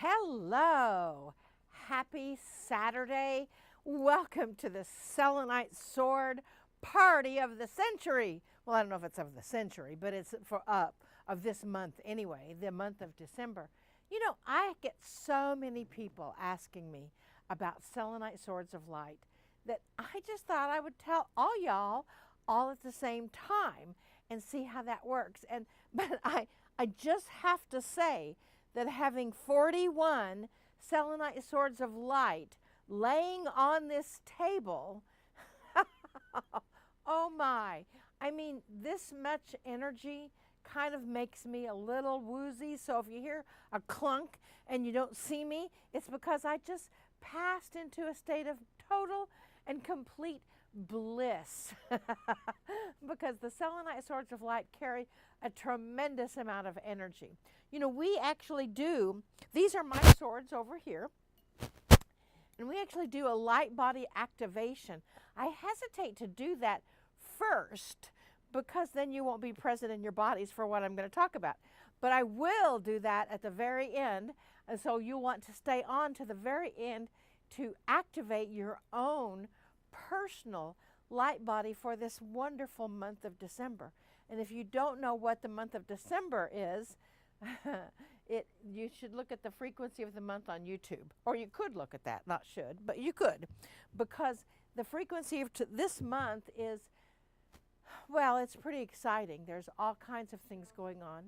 Hello, happy Saturday. Welcome to the Selenite Sword Party of the Century. Well, I don't know if it's of the century, but it's of this month anyway, the month of December. You know, I get so many people asking me about Selenite Swords of Light that I just thought I would tell all y'all all at the same time and see how that works. But I just have to say that having 41 Selenite Swords of Light laying on this table, oh my, I mean, this much energy kind of makes me a little woozy. So if you hear a clunk and you don't see me, it's because I just passed into a state of total and complete bliss because the Selenite Swords of Light carry a tremendous amount of energy. You know, we actually do, these are my swords over here, and we actually do a light body activation. I hesitate to do that first because then you won't be present in your bodies for what I'm going to talk about. But I will do that at the very end, and so you'll want to stay on to the very end to activate your own personal light body for this wonderful month of December. And if you don't know what the month of December is, you should look at the frequency of the month on YouTube. Or you could look at that, not should, but you could. Because the frequency of this month is, well, it's pretty exciting. There's all kinds of things going on.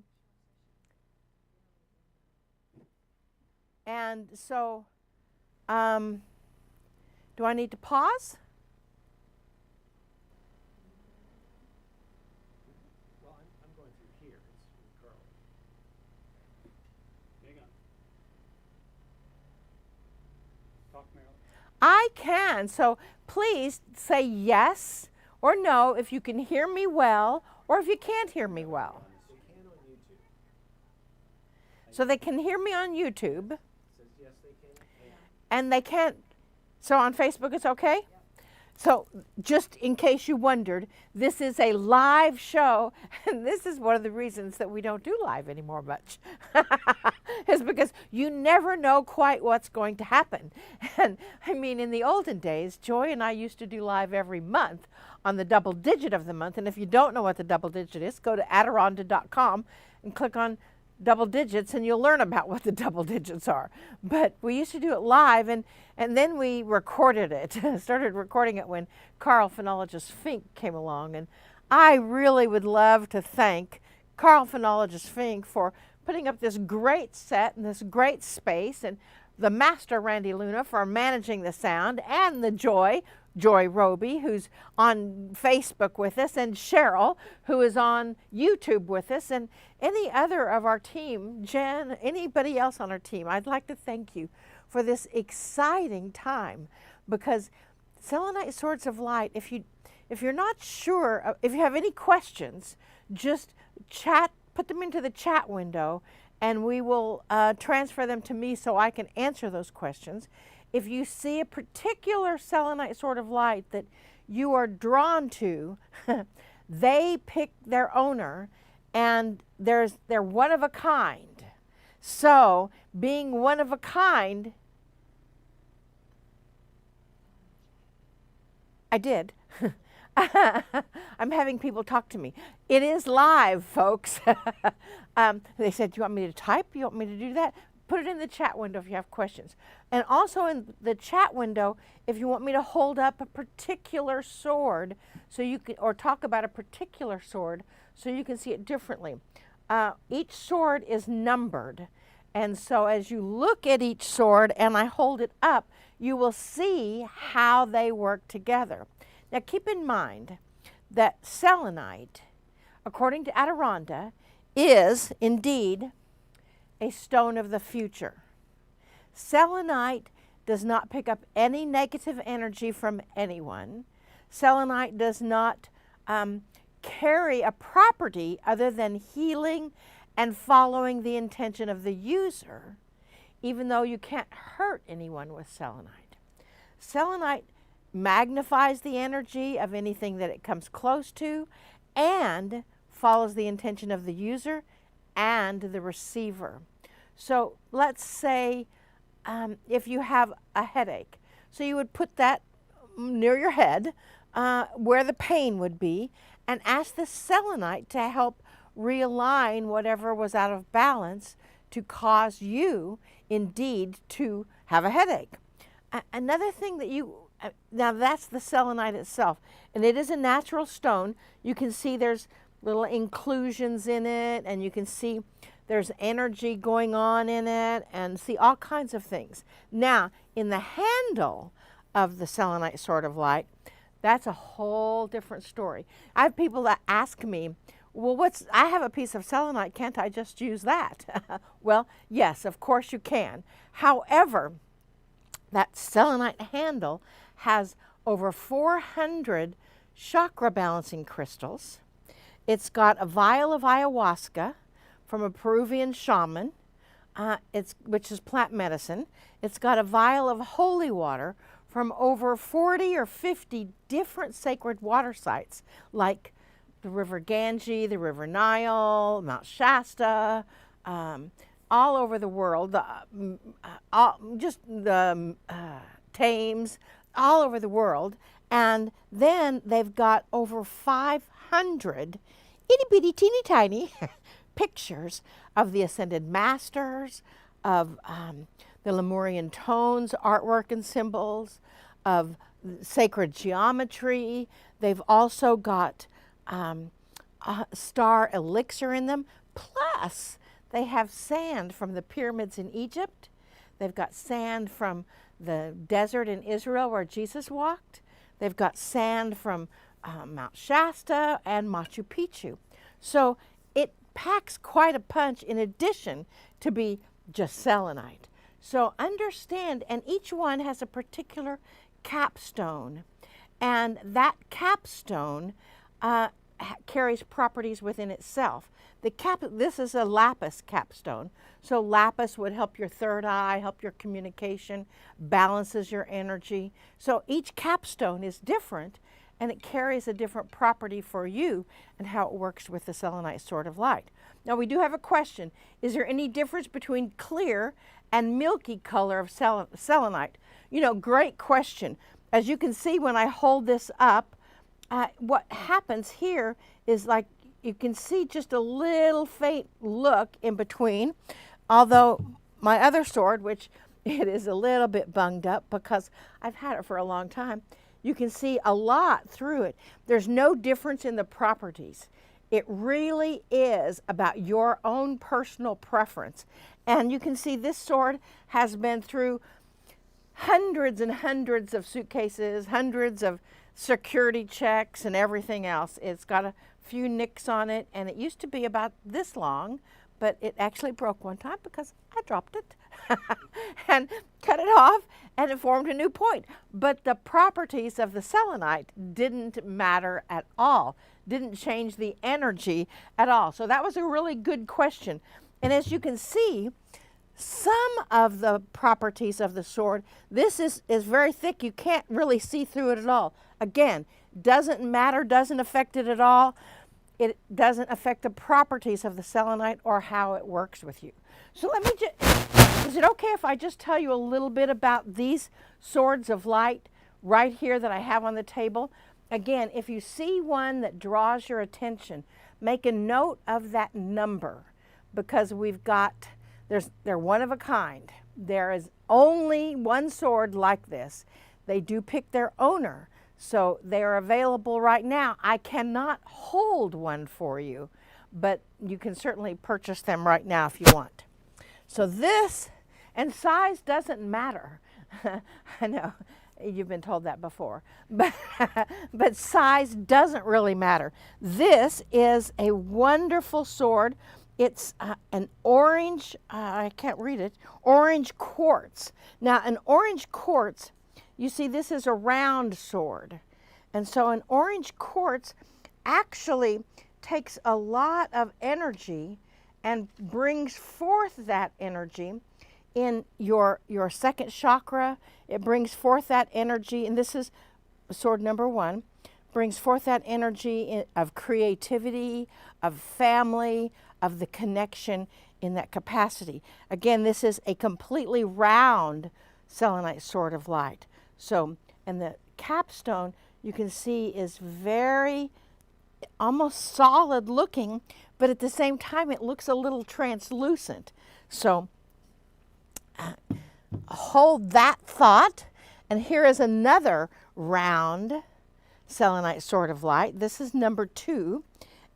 And so, do I need to pause? I can. So please say yes or no if you can hear me well or if you can't hear me well. So they can hear me on YouTube. And they can't. So on Facebook it's okay? So just in case you wondered, this is a live show, and this is one of the reasons that we don't do live anymore much, is because you never know quite what's going to happen. And I mean, in the olden days, Joy and I used to do live every month on the double digit of the month, and if you don't know what the double digit is, go to Adera.com and click on double digits and you'll learn about what the double digits are. But we used to do it live, and then we recorded it, started recording it when Carl Phenologist Fink came along. And I really would love to thank Carl Phenologist Fink for putting up this great set and this great space, and the master Randy Luna for managing the sound, and the Joy Roby, who's on Facebook with us, and Cheryl, who is on YouTube with us, and any other of our team, Jen, anybody else on our team. I'd like to thank you for this exciting time, because Selenite Swords of Light, if you're not sure, if you have any questions, just put them into the chat window, and we will transfer them to me so I can answer those questions. If you see a particular Selenite Sword of Light that you are drawn to, they pick their owner, and they're one of a kind. So, being one of a kind, I did. I'm having people talk to me. It is live, folks. They said, do you want me to type? You want me to do that? Put it in the chat window if you have questions. And also in the chat window, if you want me to hold up a particular sword, so you can, or talk about a particular sword, so you can see it differently. Each sword is numbered. And so as you look at each sword and I hold it up, you will see how they work together. Now keep in mind that selenite, according to Adera, is indeed a stone of the future. Selenite does not pick up any negative energy from anyone. Selenite does not carry a property other than healing and following the intention of the user, even though you can't hurt anyone with selenite. Selenite magnifies the energy of anything that it comes close to and follows the intention of the user and the receiver. So let's say if you have a headache, so you would put that near your head where the pain would be and ask the selenite to help realign whatever was out of balance to cause you indeed to have a headache. Another thing that now that's the selenite itself, and it is a natural stone. You can see there's little inclusions in it, and you can see there's energy going on in it, and see all kinds of things. Now, in the handle of the selenite sword of light, that's a whole different story. I have people that ask me, well, I have a piece of selenite, can't I just use that? Well, yes, of course you can. However, that selenite handle has over 400 chakra balancing crystals. It's got a vial of ayahuasca from a Peruvian shaman, which is plant medicine. It's got a vial of holy water from over 40 or 50 different sacred water sites, like the River Ganges, the River Nile, Mount Shasta, all over the world, Thames, all over the world. And then they've got over 500 itty bitty teeny tiny pictures of the ascended masters, of the Lemurian tones, artwork and symbols, of sacred geometry. They've also got star elixir in them. Plus, they have sand from the pyramids in Egypt. They've got sand from the desert in Israel where Jesus walked. They've got sand from Mount Shasta and Machu Picchu. So it packs quite a punch in addition to be just selenite. So understand, and each one has a particular capstone. And that capstone carries properties within itself. This is a lapis capstone. So lapis would help your third eye, help your communication, balances your energy. So each capstone is different, and it carries a different property for you and how it works with the selenite sword of light. Now we do have a question. Is there any difference between clear and milky color of selenite? You know, great question. As you can see when I hold this up, what happens here is, like, you can see just a little faint look in between, although my other sword, which it is a little bit bunged up because I've had it for a long time, you can see a lot through it. There's no difference in the properties. It really is about your own personal preference. And you can see this sword has been through hundreds and hundreds of suitcases, hundreds of security checks and everything else. It's got a few nicks on it, and it used to be about this long, but it actually broke one time because I dropped it and cut it off, and it formed a new point. But the properties of the selenite didn't matter at all, didn't change the energy at all. So that was a really good question. And as you can see, some of the properties of the sword, this is very thick. You can't really see through it at all. Again, doesn't matter, doesn't affect it at all. It doesn't affect the properties of the selenite or how it works with you. So let me is it okay if I just tell you a little bit about these swords of light right here that I have on the table? Again, if you see one that draws your attention, make a note of that number, because they're one of a kind. There is only one sword like this. They do pick their owner, so they are available right now. I cannot hold one for you, but you can certainly purchase them right now if you want. So this, and size doesn't matter. I know you've been told that before, but size doesn't really matter. This is a wonderful sword. It's an orange, I can't read it, orange quartz. Now, an orange quartz, you see, this is a round sword. And so an orange quartz actually takes a lot of energy and brings forth that energy in your second chakra. It brings forth that energy, and this is sword number 1, brings forth that energy of creativity, of family, of the connection in that capacity. Again, this is a completely round selenite sword of light. So, and the capstone you can see is very almost solid looking, but at the same time it looks a little translucent. So hold that thought. And here is another round selenite sword of light. This is number 2.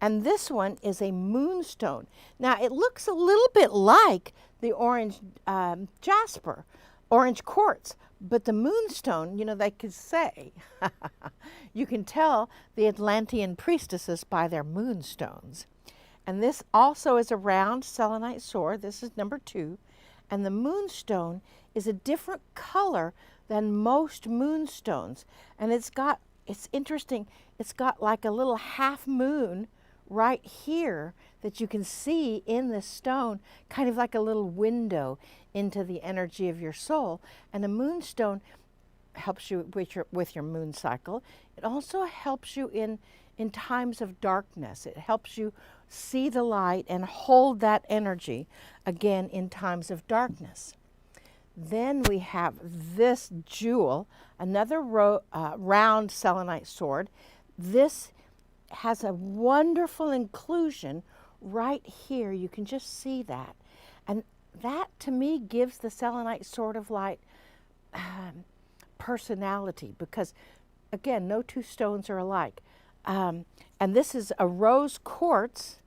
And this one is a moonstone. Now it looks a little bit like the orange jasper, orange quartz, but the moonstone, you know, they could say, you can tell the Atlantean priestesses by their moonstones. And this also is a round selenite sword. This is number 2. And the moonstone is a different color than most moonstones. And it's interesting, it's got like a little half moon right here that you can see in the stone, kind of like a little window into the energy of your soul. And a moonstone helps you with your moon cycle. It also helps you in times of darkness. It helps you see the light and hold that energy again in times of darkness. Then we have this jewel, another round selenite sword. This has a wonderful inclusion right here. You can just see that. And that to me gives the selenite sword of light personality, because again, no two stones are alike. And this is a rose quartz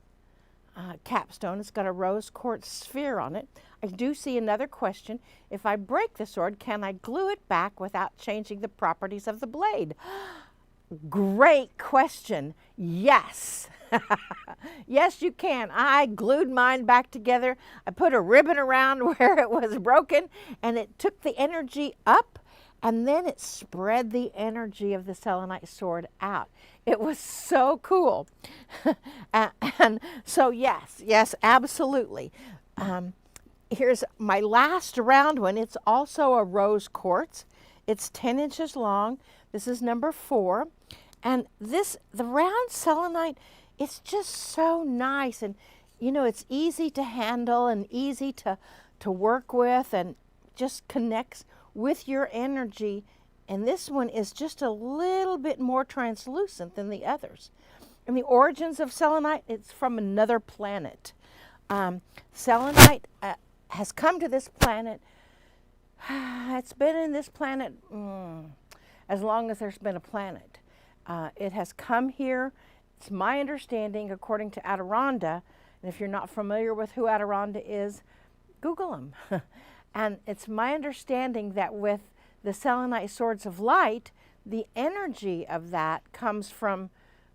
capstone. It's got a rose quartz sphere on it. I do see another question. If I break the sword, can I glue it back without changing the properties of the blade? Great question. Yes. Yes, you can. I glued mine back together. I put a ribbon around where it was broken, and it took the energy up, and then it spread the energy of the selenite sword out. It was so cool. And so yes, absolutely. Here's my last round one. It's also a rose quartz. It's 10 inches long. This is number 4. And the round selenite, it's just so nice. And, you know, it's easy to handle and easy to work with, and just connects with your energy. And this one is just a little bit more translucent than the others. And the origins of selenite, it's from another planet. Selenite has come to this planet. It's been in this planet as long as there's been a planet. It has come here. It's my understanding, according to Adirondra, and if you're not familiar with who Adirondra is, Google them. And it's my understanding that with the selenite swords of light, the energy of that comes from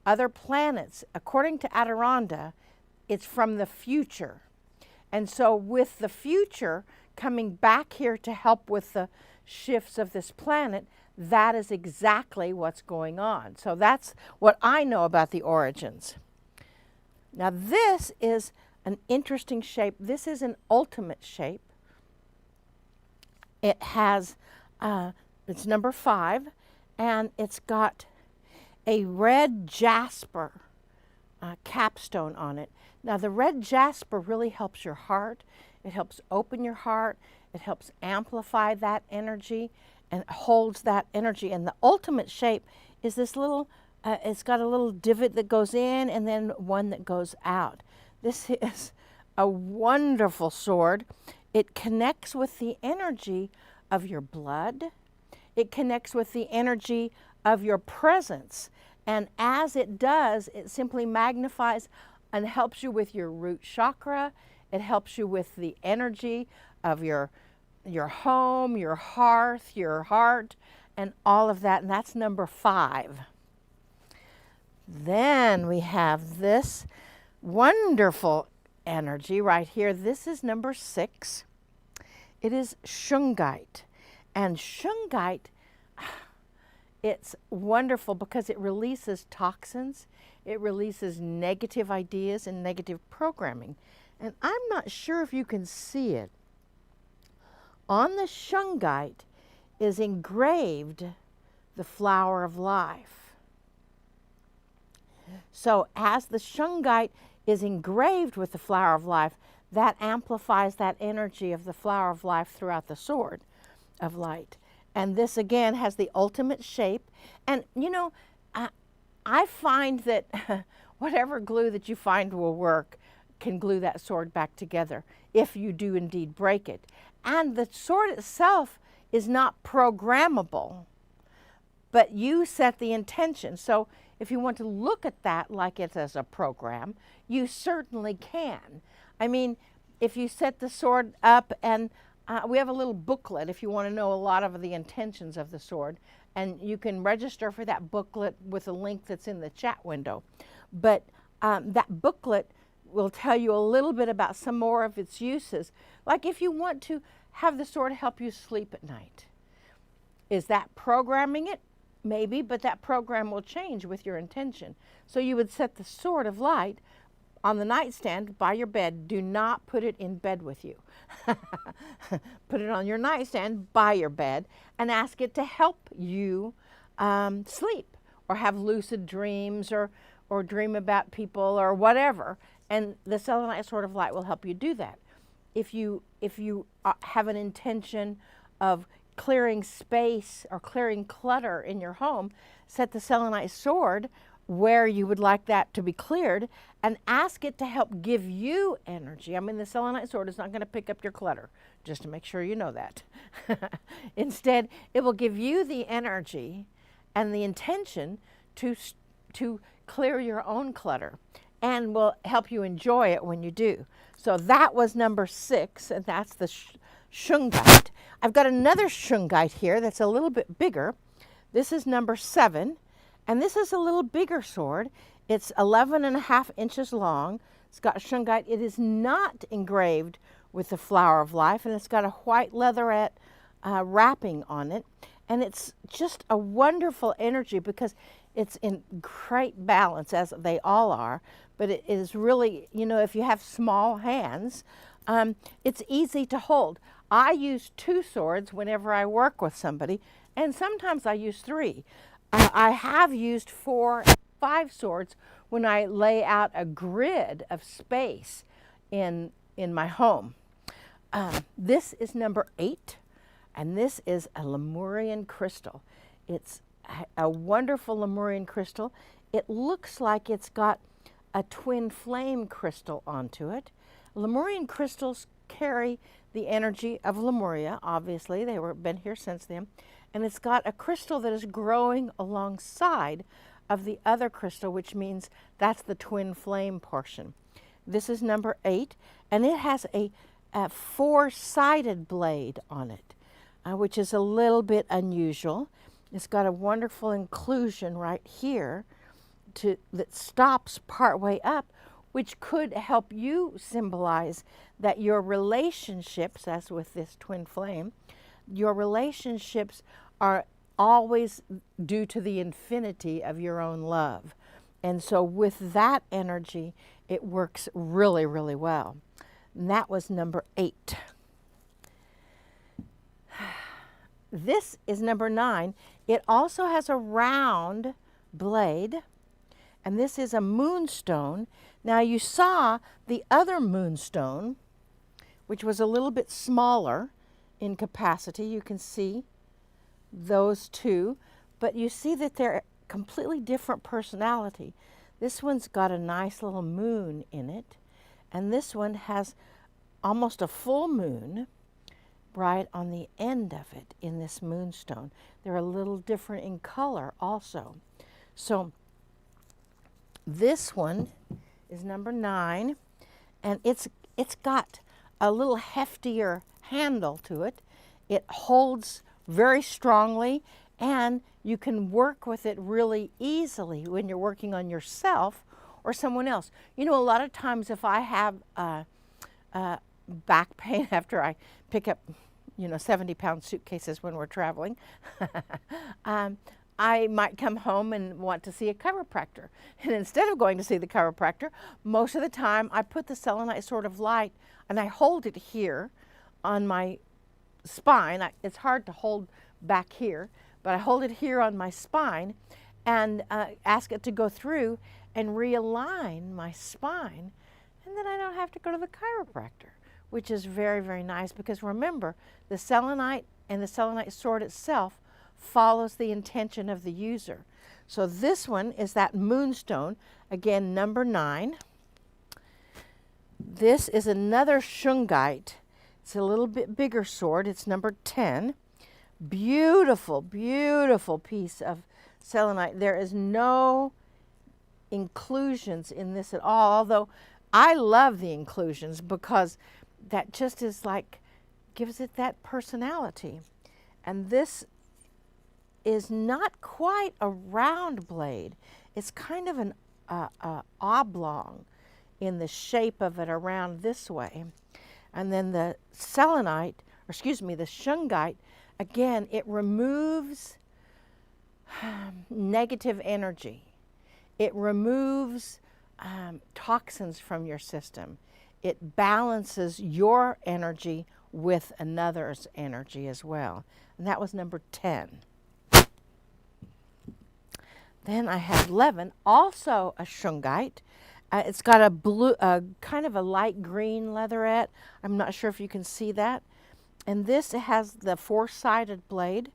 other planets. According to Adirondra, it's from the future. And so with the future coming back here to help with the shifts of this planet, that is exactly what's going on. So that's what I know about the origins. Now this is an interesting shape. This is an ultimate shape. It has, it's number 5, and it's got a red jasper capstone on it. Now the red jasper really helps your heart. It helps open your heart. It helps amplify that energy and holds that energy. And the ultimate shape is this little, it's got a little divot that goes in and then one that goes out. This is a wonderful sword. It connects with the energy of your blood. It connects with the energy of your presence. And as it does, it simply magnifies and helps you with your root chakra. It helps you with the energy of your home, your hearth, your heart, and all of that. And that's number 5. Then we have this wonderful energy right here. This is number 6. It is shungite. And shungite, it's wonderful because it releases toxins. It releases negative ideas and negative programming. And I'm not sure if you can see it. On the shungite is engraved the flower of life. So as the shungite is engraved with the flower of life, that amplifies that energy of the flower of life throughout the sword of light. And this again has the ultimate shape. And you know, I find that whatever glue that you find will work can glue that sword back together if you do indeed break it. And the sword itself is not programmable, but you set the intention. So if you want to look at that like it's as a program, you certainly can. I mean, if you set the sword up, and we have a little booklet if you want to know a lot of the intentions of the sword, and you can register for that booklet with a link that's in the chat window. But that booklet will tell you a little bit about some more of its uses. Like if you want to have the sword help you sleep at night. Is that programming it? Maybe, but that program will change with your intention. So you would set the sword of light on the nightstand by your bed. Do not put it in bed with you. Put it on your nightstand by your bed and ask it to help you sleep or have lucid dreams or dream about people or whatever. And the selenite sword of light will help you do that. If you have an intention of clearing space or clearing clutter in your home, set the selenite sword where you would like that to be cleared and ask it to help give you energy. I mean, the selenite sword is not going to pick up your clutter, just to make sure you know that. Instead, it will give you the energy and the intention to clear your own clutter, and will help you enjoy it when you do. So that was number 6, and that's the shungite. I've got another shungite here that's a little bit bigger. This is number 7, and this is a little bigger sword. It's 11.5 inches long. It's got shungite. It is not engraved with the flower of life, and it's got a white leatherette wrapping on it. And it's just a wonderful energy because it's in great balance, as they all are, but it is really, you know, if you have small hands, it's easy to hold. I use 2 swords whenever I work with somebody, and sometimes I use 3. I have used 4, 5 swords when I lay out a grid of space in my home. This is number 8, and this is a Lemurian crystal. It's a wonderful Lemurian crystal. It looks like it's got a twin flame crystal onto it. Lemurian crystals carry the energy of Lemuria, obviously. They were been here since then. And it's got a crystal that is growing alongside of the other crystal, which means that's the twin flame portion. This is number 8, and it has a 4-sided blade on it, which is a little bit unusual. It's got a wonderful inclusion right here that stops partway up, which could help you symbolize that your relationships, as with this twin flame, your relationships are always due to the infinity of your own love. And so with that energy, it works really, really well. And that was number 8. This is number 9. It also has a round blade, and this is a moonstone. Now you saw the other moonstone, which was a little bit smaller in capacity. You can see those 2, but you see that they're completely different personality. This one's got a nice little moon in it, and this one has almost a full moon right on the end of it in this moonstone. They're a little different in color also. So this one is number 9, and it's got a little heftier handle to it. It holds very strongly, and you can work with it really easily when you're working on yourself or someone else. You know, a lot of times if I have back pain after I pick up, 70-pound suitcases when we're traveling, I might come home and want to see a chiropractor. And instead of going to see the chiropractor, most of the time I put the selenite sword of light and I hold it here on my spine. It's hard to hold back here, but I hold it here on my spine and ask it to go through and realign my spine And then I don't have to go to the chiropractor, which is very, very nice because remember, the selenite and the selenite sword itself follows the intention of the user. So this one is that moonstone, again, number 9. This is another shungite. It's a little bit bigger sword. It's number 10. Beautiful, beautiful piece of selenite. There is no inclusions in this at all, although I love the inclusions because that just is like, gives it that personality. And this is not quite a round blade. It's kind of an oblong in the shape of it around this way. And then the selenite, or excuse me, the shungite, again, it removes negative energy. It removes toxins from your system. It balances your energy with another's energy as well. And that was number 10. Then I have 11, also a shungite. It's got a blue, kind of a light green leatherette. I'm not sure if you can see that. And this has the 4-sided blade.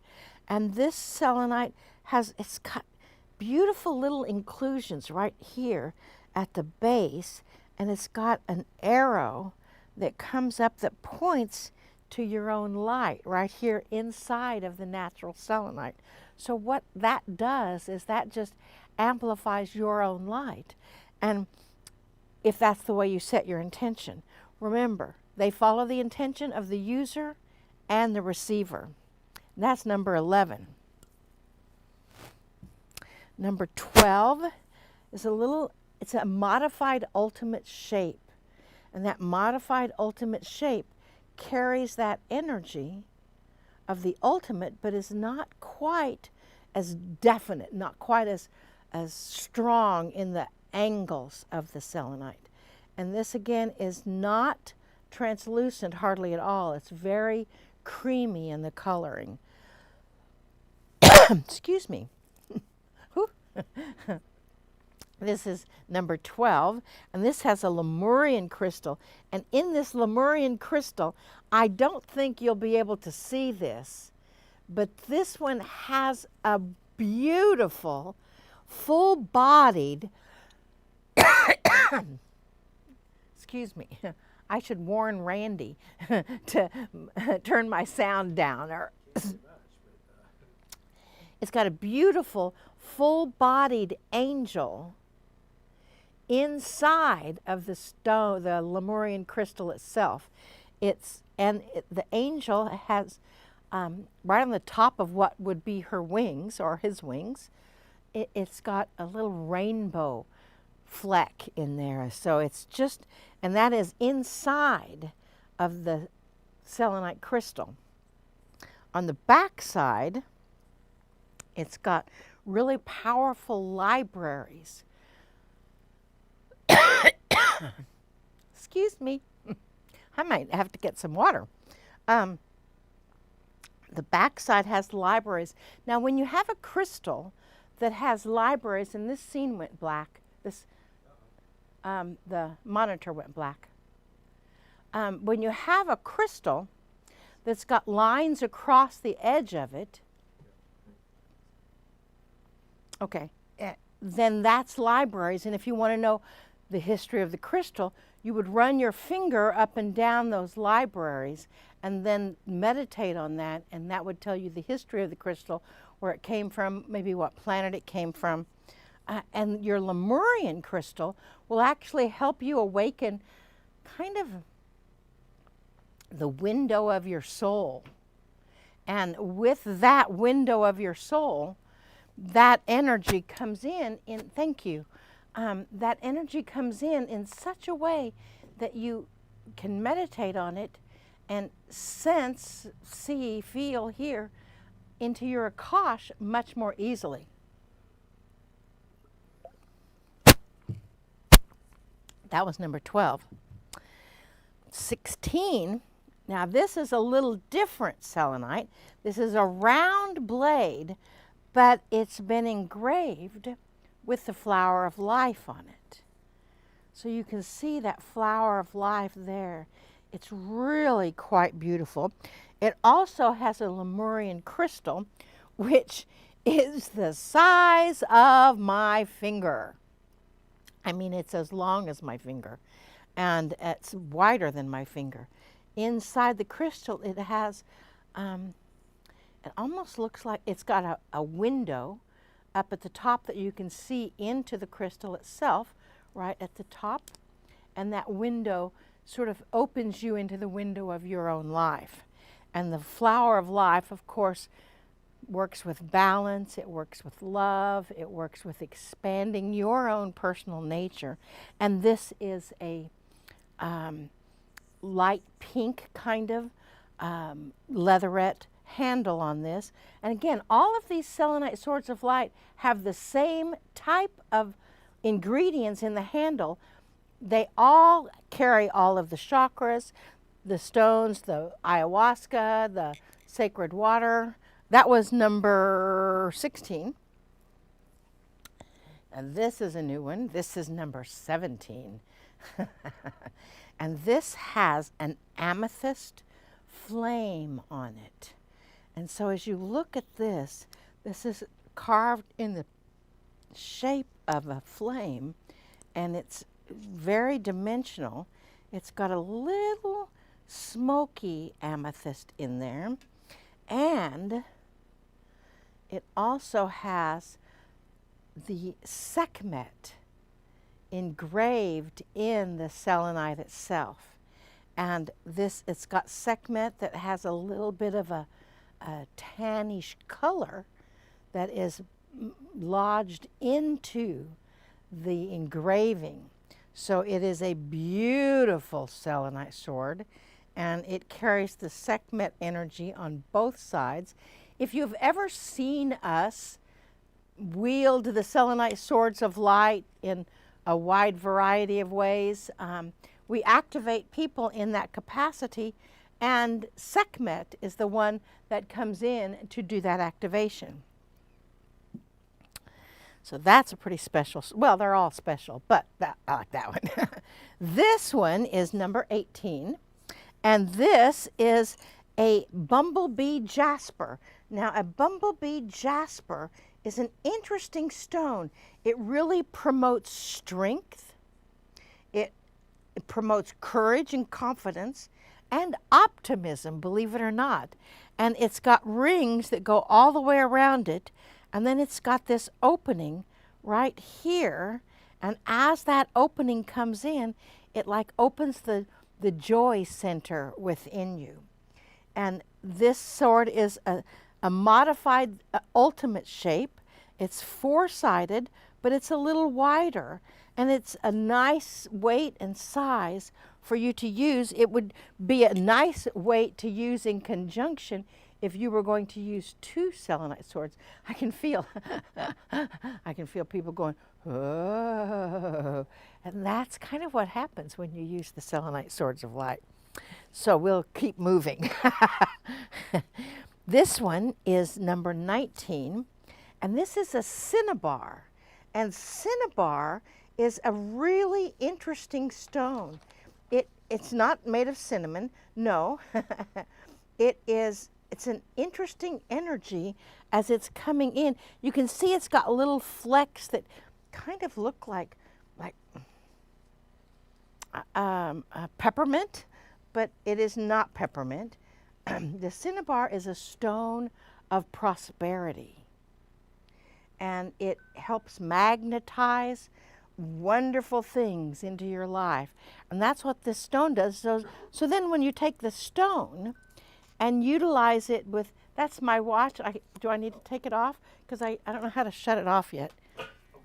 And this selenite has, it's got beautiful little inclusions right here at the base. And it's got an arrow that comes up that points to your own light right here inside of the natural selenite. So what that does is that just amplifies your own light. And if that's the way you set your intention, remember, they follow the intention of the user and the receiver. And that's number 11. Number 12 is it's a modified ultimate shape. And that modified ultimate shape carries that energy of the ultimate, but is not quite as definite, not quite as strong in the angles of the selenite. And this again is not translucent hardly at all. It's very creamy in the coloring. Excuse me. This is number 12, and this has a Lemurian crystal. And in this Lemurian crystal, I don't think you'll be able to see this, but this one has a beautiful, full-bodied, excuse me, I should warn Randy to turn my sound down. It's got a beautiful, full-bodied angel inside of the stone, the Lemurian crystal itself. The angel has right on the top of what would be her wings or his wings, it's got a little rainbow fleck in there. So it's just, and that is inside of the selenite crystal. On the back side, it's got really powerful libraries. Excuse me. I might have to get some water. The backside has libraries. Now, when you have a crystal that has libraries, and this scene went black, the monitor went black. When you have a crystal that's got lines across the edge of it, okay, then that's libraries. And if you want to know the history of the crystal, you would run your finger up and down those libraries and then meditate on that, and that would tell you the history of the crystal, where it came from, maybe what planet it came from. And your Lemurian crystal will actually help you awaken kind of the window of your soul. And with that window of your soul, that energy comes in thank you, that energy comes in such a way that you can meditate on it and sense, see, feel, hear into your Akash much more easily. That was number 12. 16, now this is a little different selenite. This is a round blade, but it's been engraved with the flower of life on it. So you can see that flower of life there. It's really quite beautiful. It also has a Lemurian crystal, which is the size of my finger. I mean, it's as long as my finger, and it's wider than my finger. Inside the crystal, it has, it almost looks like it's got a window up at the top that you can see into the crystal itself, right at the top. And that window sort of opens you into the window of your own life. And the flower of life, of course, works with balance, it works with love, it works with expanding your own personal nature. And this is a light pink kind of leatherette handle on this. And again, all of these selenite swords of light have the same type of ingredients in the handle. They all carry all of the chakras, the stones, the ayahuasca, the sacred water. That was number 16. And this is a new one. This is number 17. And this has an amethyst flame on it. And so as you look at this, this is carved in the shape of a flame, and it's very dimensional. It's got a little smoky amethyst in there, and it also has the Sekhmet engraved in the selenite itself. And this, it's got Sekhmet that has a little bit of a tannish color that is lodged into the engraving. So it is a beautiful selenite sword, and it carries the Sekhmet energy on both sides. If you've ever seen us wield the selenite swords of light in a wide variety of ways, we activate people in that capacity, and Sekhmet is the one that comes in to do that activation. So that's a pretty special, well, they're all special, but I like that one. This one is number 18, and this is a bumblebee jasper. Now, a bumblebee jasper is an interesting stone. It really promotes strength. It promotes courage and confidence and optimism, believe it or not. And it's got rings that go all the way around it. And then it's got this opening right here. And as that opening comes in, it like opens the joy center within you. And this sword is a modified ultimate shape. It's four-sided, but it's a little wider. And it's a nice weight and size for you to use. It would be a nice weight to use in conjunction if you were going to use two selenite swords. I can feel, I can feel people going, oh. And that's kind of what happens when you use the selenite swords of light. So we'll keep moving. This one is number 19, and this is a cinnabar. And cinnabar is a really interesting stone. It's not made of cinnamon, no. It's an interesting energy as it's coming in. You can see it's got little flecks that kind of look like peppermint, but it is not peppermint. The cinnabar is a stone of prosperity, and it helps magnetize wonderful things into your life. And that's what this stone does. So then when you take the stone and utilize it with, that's my watch. Do I need to take it off? Because I don't know how to shut it off yet.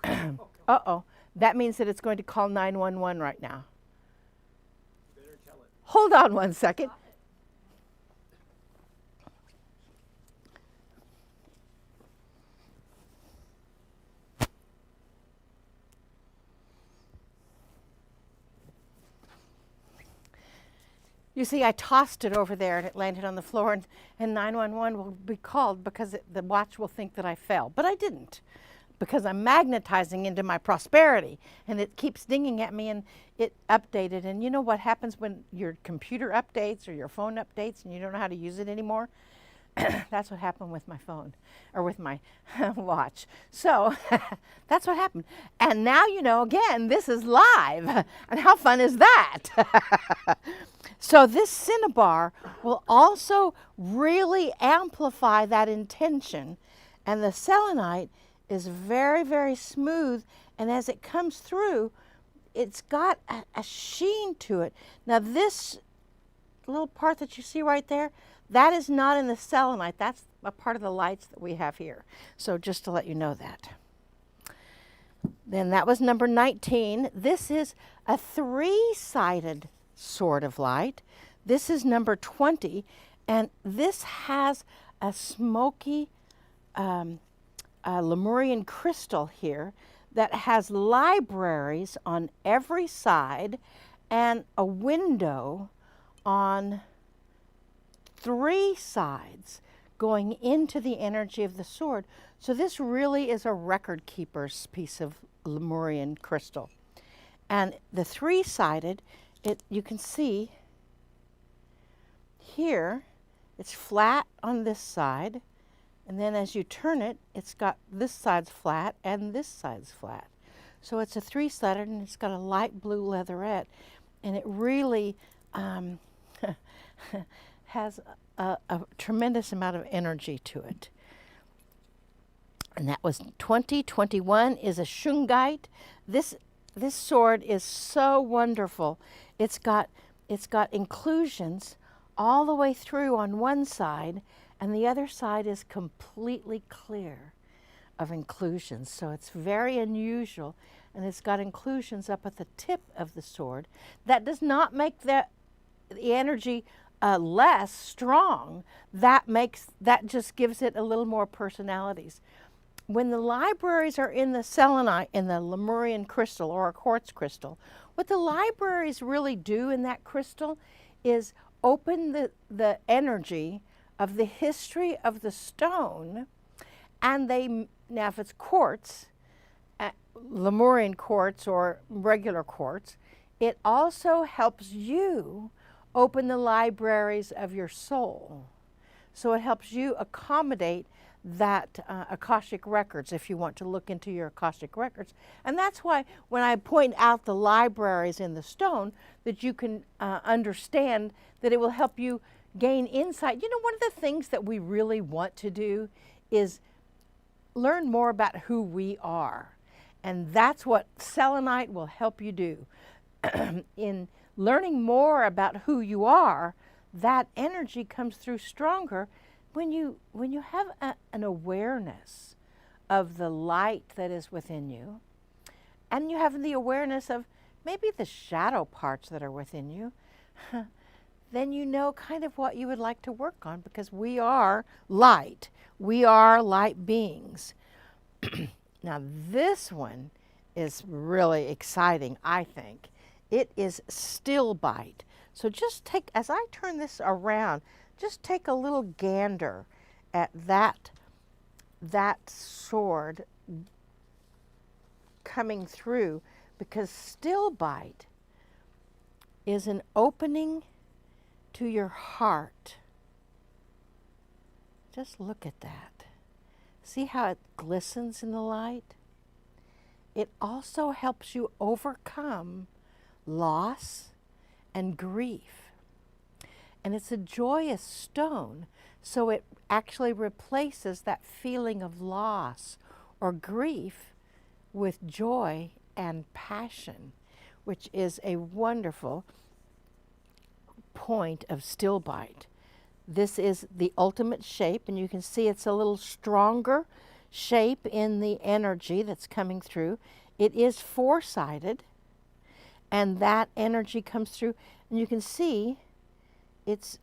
Okay. Uh-oh. That means that it's going to call 911 right now. Better tell it. Hold on one second. You see, I tossed it over there and it landed on the floor, and 911 will be called because the watch will think that I fell. But I didn't. because I'm magnetizing into my prosperity, and it keeps dinging at me, and it updated. And you know what happens when your computer updates or your phone updates and you don't know how to use it anymore? That's what happened with my phone, or with my watch. So that's what happened. And now you know, again, this is live. And how fun is that? So this cinnabar will also really amplify that intention. And the selenite is very, very smooth. And as it comes through, it's got a sheen to it. Now this little part that you see right there, that is not in the selenite. That's a part of the lights that we have here. So just to let you know that. Then that was number 19. This is a 3-sided sword of light. This is number 20. And this has a smoky Lemurian crystal here that has libraries on every side and a window on 3 sides going into the energy of the sword. So this really is a record keeper's piece of Lemurian crystal. And the 3-sided, you can see here, it's flat on this side, and then as you turn it, it's got this side's flat and this side's flat. So it's a 3-sided, and it's got a light blue leatherette, and it really has a tremendous amount of energy to it. And that was 20. 21 is a shungite. This sword is so wonderful. It's got inclusions all the way through on one side, and the other side is completely clear of inclusions. So it's very unusual, and it's got inclusions up at the tip of the sword. That does not make the energy less strong. That just gives it a little more personalities. When the libraries are in the selenite, in the Lemurian crystal or a quartz crystal, what the libraries really do in that crystal is open the energy of the history of the stone. And now if it's quartz, Lemurian quartz or regular quartz, it also helps you open the libraries of your soul. So it helps you accommodate that Akashic records if you want to look into your Akashic records. And that's why when I point out the libraries in the stone, that you can understand that it will help you gain insight. You know, one of the things that we really want to do is learn more about who we are. And that's what selenite will help you do. In learning more about who you are, that energy comes through stronger when you have an awareness of the light that is within you, and you have the awareness of maybe the shadow parts that are within you. Then you know kind of what you would like to work on, because we are light. We are light beings. Now this one is really exciting, I think. It is stilbite. So just take, as I turn this around, just take a little gander at that sword coming through, because stilbite is an opening to your heart. Just look at that. See how it glistens in the light? It also helps you overcome loss and grief. And it's a joyous stone, so it actually replaces that feeling of loss or grief with joy and passion, which is a wonderful point of stilbite. This is the ultimate shape, and you can see it's a little stronger shape in the energy that's coming through. It is 4-sided, and that energy comes through, and you can see it's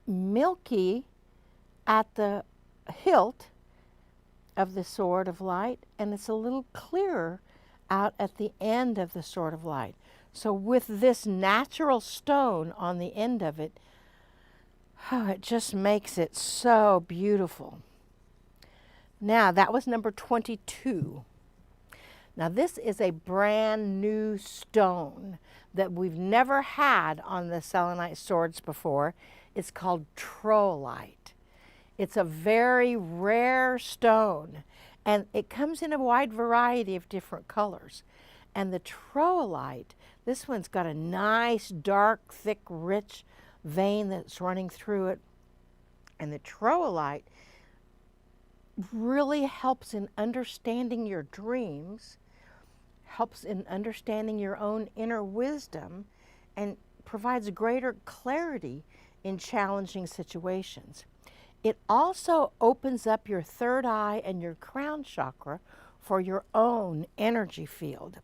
milky at the hilt of the sword of light, and it's a little clearer out at the end of the sword of light. So with this natural stone on the end of it, oh, it just makes it so beautiful. Now, that was number 22. Now, this is a brand new stone that we've never had on the selenite swords before. It's called trollite. It's a very rare stone, and it comes in a wide variety of different colors. And the trollite, this one's got a nice, dark, thick, rich vein that's running through it. And the trollite really helps in understanding your dreams, helps in understanding your own inner wisdom, and provides greater clarity in challenging situations. It also opens up your third eye and your crown chakra for your own energy field.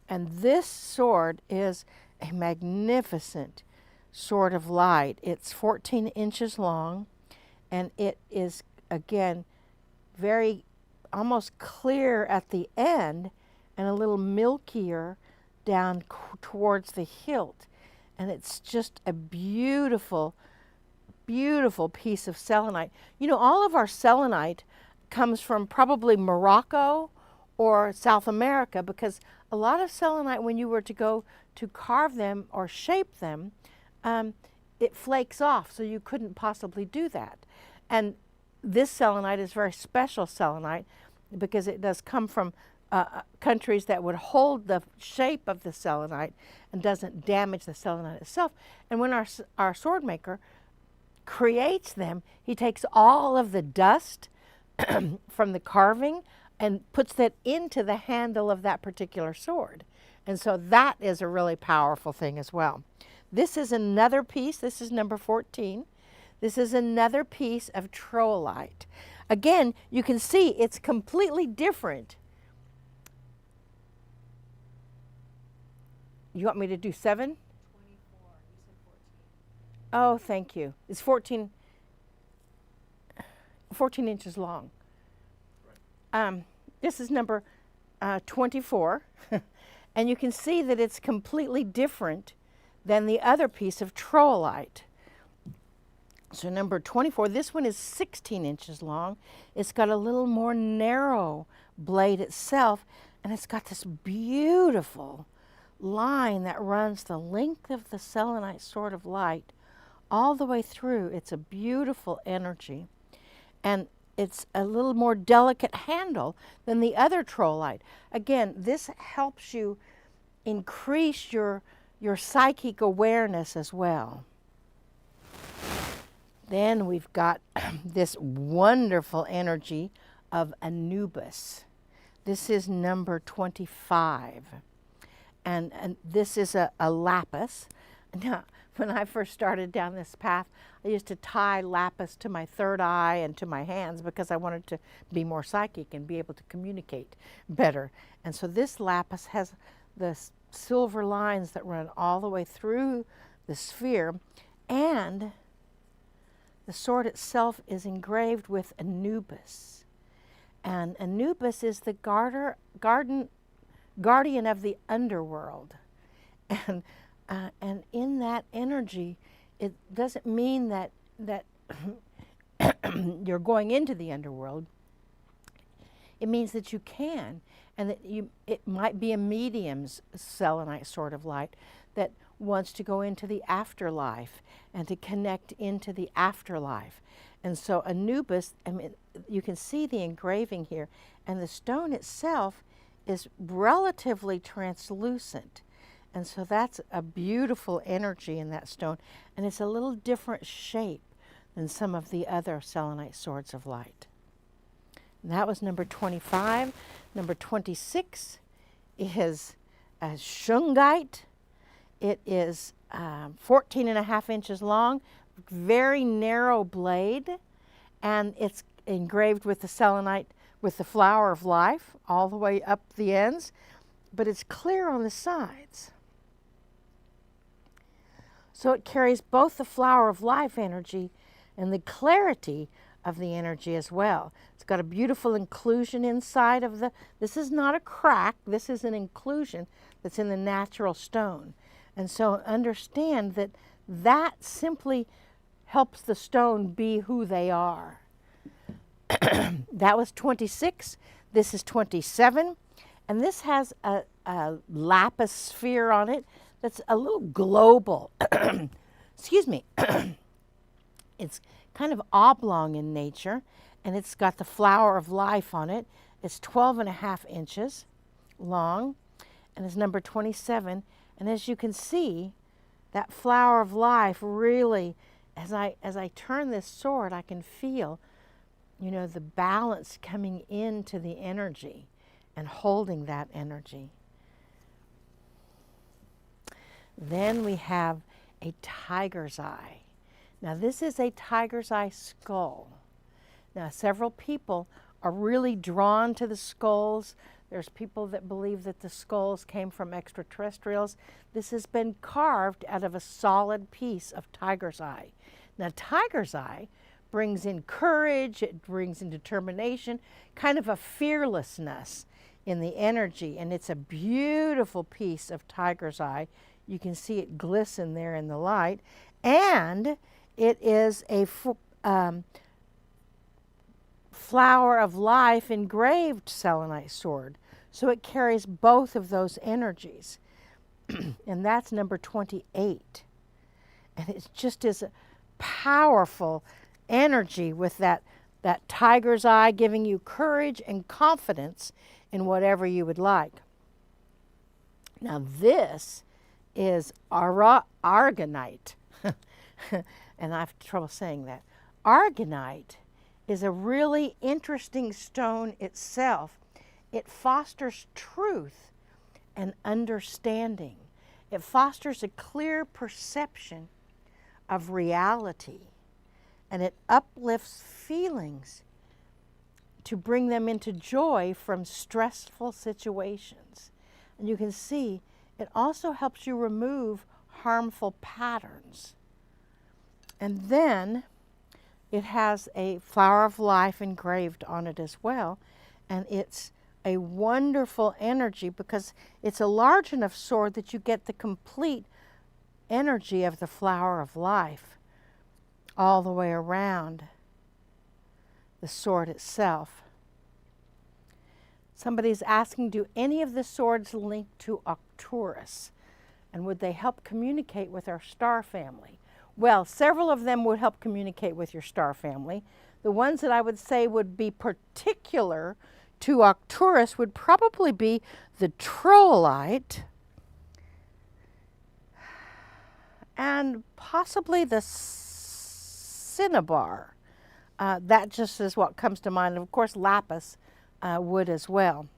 And this sword is a magnificent sword of light. It's 14 inches long, and it is, again, very almost clear at the end and a little milkier down towards the hilt. And it's just a beautiful, beautiful piece of selenite. You know, all of our selenite comes from probably Morocco or South America, because a lot of selenite, when you were to go to carve them or shape them, it flakes off, so you couldn't possibly do that. And this selenite is very special selenite because it does come from countries that would hold the shape of the selenite and doesn't damage the selenite itself. And when our sword maker creates them, he takes all of the dust from the carving and puts that into the handle of that particular sword. And so that is a really powerful thing as well. This is another piece. This is number 14. This is another piece of trollite. Again, you can see it's completely different. You want me to do 7? 24. You said 14. Oh, thank you. It's 14 inches long. This is number 24. And you can see that it's completely different than the other piece of trollite. So number 24, this one is 16 inches long. It's got a little more narrow blade itself, and it's got this beautiful line that runs the length of the selenite sword of light all the way through. It's a beautiful energy, and it's a little more delicate handle than the other trollite. Again, this helps you increase your psychic awareness as well. Then we've got this wonderful energy of Anubis. This is number 25. And this is a lapis. Now, when I first started down this path, I used to tie lapis to my third eye and to my hands because I wanted to be more psychic and be able to communicate better. And so this lapis has the silver lines that run all the way through the sphere, and the sword itself is engraved with Anubis. And Anubis is the guardian of the underworld. And in that energy, it doesn't mean that you're going into the underworld. It means that you can, and that it might be a medium's selenite sword of light that wants to go into the afterlife and to connect into the afterlife. And so Anubis, I mean, you can see the engraving here, and the stone itself is relatively translucent. And so that's a beautiful energy in that stone, and it's a little different shape than some of the other selenite swords of light. And that was number 25. Number 26 is shungite. It is 14 and a half inches long, very narrow blade, and it's engraved with the selenite, with the flower of life all the way up the ends, but it's clear on the sides. So it carries both the flower of life energy and the clarity of the energy as well. It's got a beautiful inclusion inside of this is not a crack, this is an inclusion that's in the natural stone. And so understand that simply helps the stone be who they are. That was 26. This is 27. And this has a lapis sphere on it that's a little global. Excuse me. It's kind of oblong in nature, and it's got the flower of life on it. It's 12.5 inches long, and it's number 27. And as you can see, that flower of life really, as I turn this sword, I can feel, you know, the balance coming into the energy and holding that energy. Then we have a tiger's eye. Now this is a tiger's eye skull. Now several people are really drawn to the skulls. There's people that believe that the skulls came from extraterrestrials. This has been carved out of a solid piece of tiger's eye. Now tiger's eye brings in courage, it brings in determination, kind of a fearlessness in the energy, and it's a beautiful piece of tiger's eye. You can see it glisten there in the light, and it is a flower of life engraved selenite sword, so it carries both of those energies. And that's number 28, and it just is a powerful energy with that tiger's eye, giving you courage and confidence in whatever you would like. Now this is aragonite. And I have trouble saying that. Aragonite is a really interesting stone itself. It fosters truth and understanding. It fosters a clear perception of reality, and it uplifts feelings to bring them into joy from stressful situations. And you can see it also helps you remove harmful patterns. And then it has a flower of life engraved on it as well, and it's a wonderful energy because it's a large enough sword that you get the complete energy of the flower of life all the way around the sword itself. Somebody's asking, do any of the swords link to Arcturus? And would they help communicate with our star family? Well, several of them would help communicate with your star family. The ones that I would say would be particular to Arcturus would probably be the Trollite and possibly the Cinnabar. That just is what comes to mind. And of course, lapis would as well.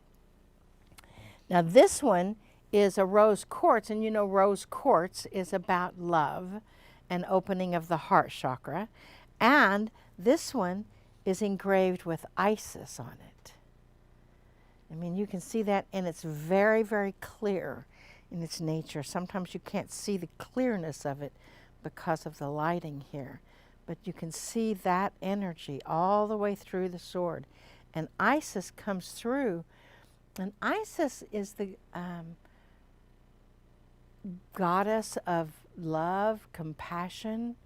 Now this one is a rose quartz, and you know rose quartz is about love and opening of the heart chakra. And this one is engraved with Isis on it. I mean, you can see that, and it's very, very clear in its nature. Sometimes you can't see the clearness of it because of the lighting here, but you can see that energy all the way through the sword. And Isis comes through, and Isis is the goddess of love, compassion,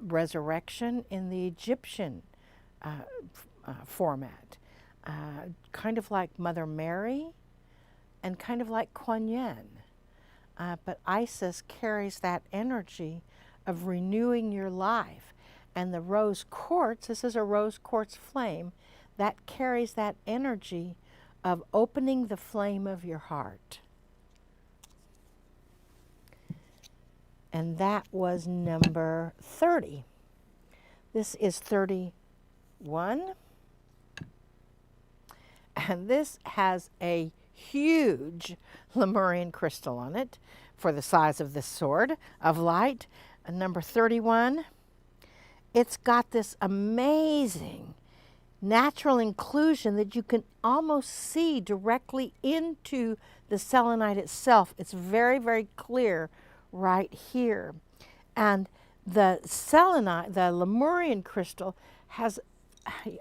resurrection in the Egyptian format. Kind of like Mother Mary and kind of like Kuan Yin. But Isis carries that energy of renewing your life. And the rose quartz, this is a rose quartz flame, that carries that energy of opening the flame of your heart. And that was number 30. This is 31. And this has a huge Lemurian crystal on it for the size of this sword of light. And number 31, it's got this amazing natural inclusion that you can almost see directly into the selenite itself. It's very, very clear right here. And the selenite, the Lemurian crystal, has,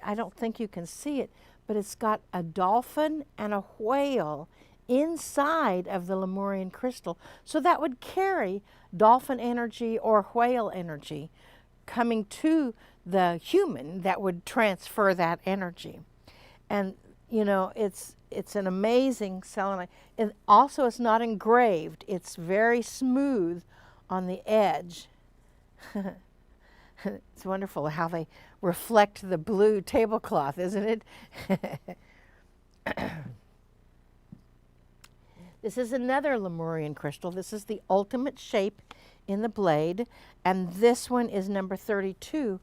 I don't think you can see it, but it's got a dolphin and a whale inside of the Lemurian crystal. So that would carry dolphin energy or whale energy coming to the human that would transfer that energy. And you know, it's an amazing selenite. And also it's not engraved. It's very smooth on the edge. It's wonderful how they reflect the blue tablecloth, isn't it? This is another Lemurian crystal. This is the ultimate shape in the blade, and this one is number 32.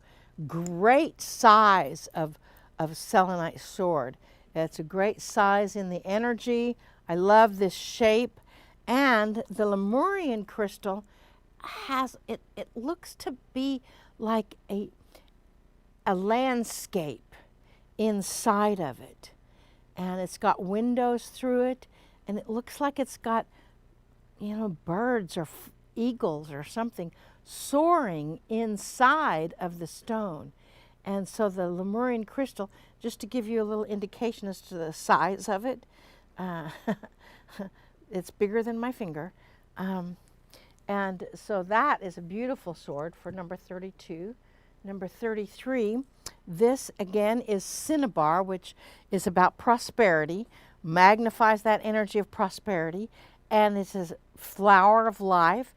Great size of selenite sword. It's a great size in the energy. I love this shape. And the Lemurian crystal has, it looks to be like a landscape inside of it. And it's got windows through it. And it looks like it's got, you know, birds or eagles or something soaring inside of the stone. And so the Lemurian crystal, just to give you a little indication as to the size of it, it's bigger than my finger. And so that is a beautiful sword for number 32. Number 33, this again is cinnabar, which is about prosperity, magnifies that energy of prosperity, and it says flower of life.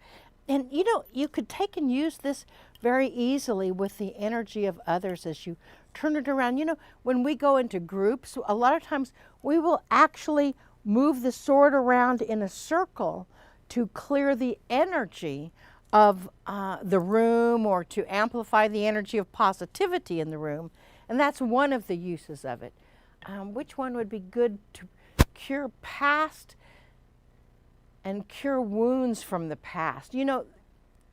And you know, you could take and use this very easily with the energy of others as you turn it around. You know, when we go into groups, a lot of times we will actually move the sword around in a circle to clear the energy of the room, or to amplify the energy of positivity in the room. And that's one of the uses of it. Which one would be good to cure past and cure wounds from the past? You know,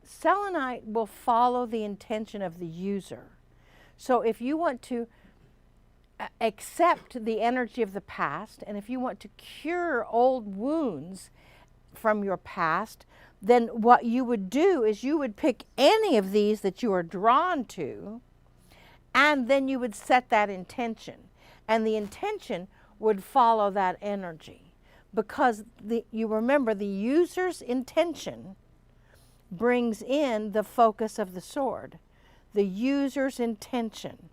selenite will follow the intention of the user. So if you want to accept the energy of the past, and if you want to cure old wounds from your past, then what you would do is you would pick any of these that you are drawn to, and then you would set that intention. And the intention would follow that energy. Because you remember, the user's intention brings in the focus of the sword. The user's intention.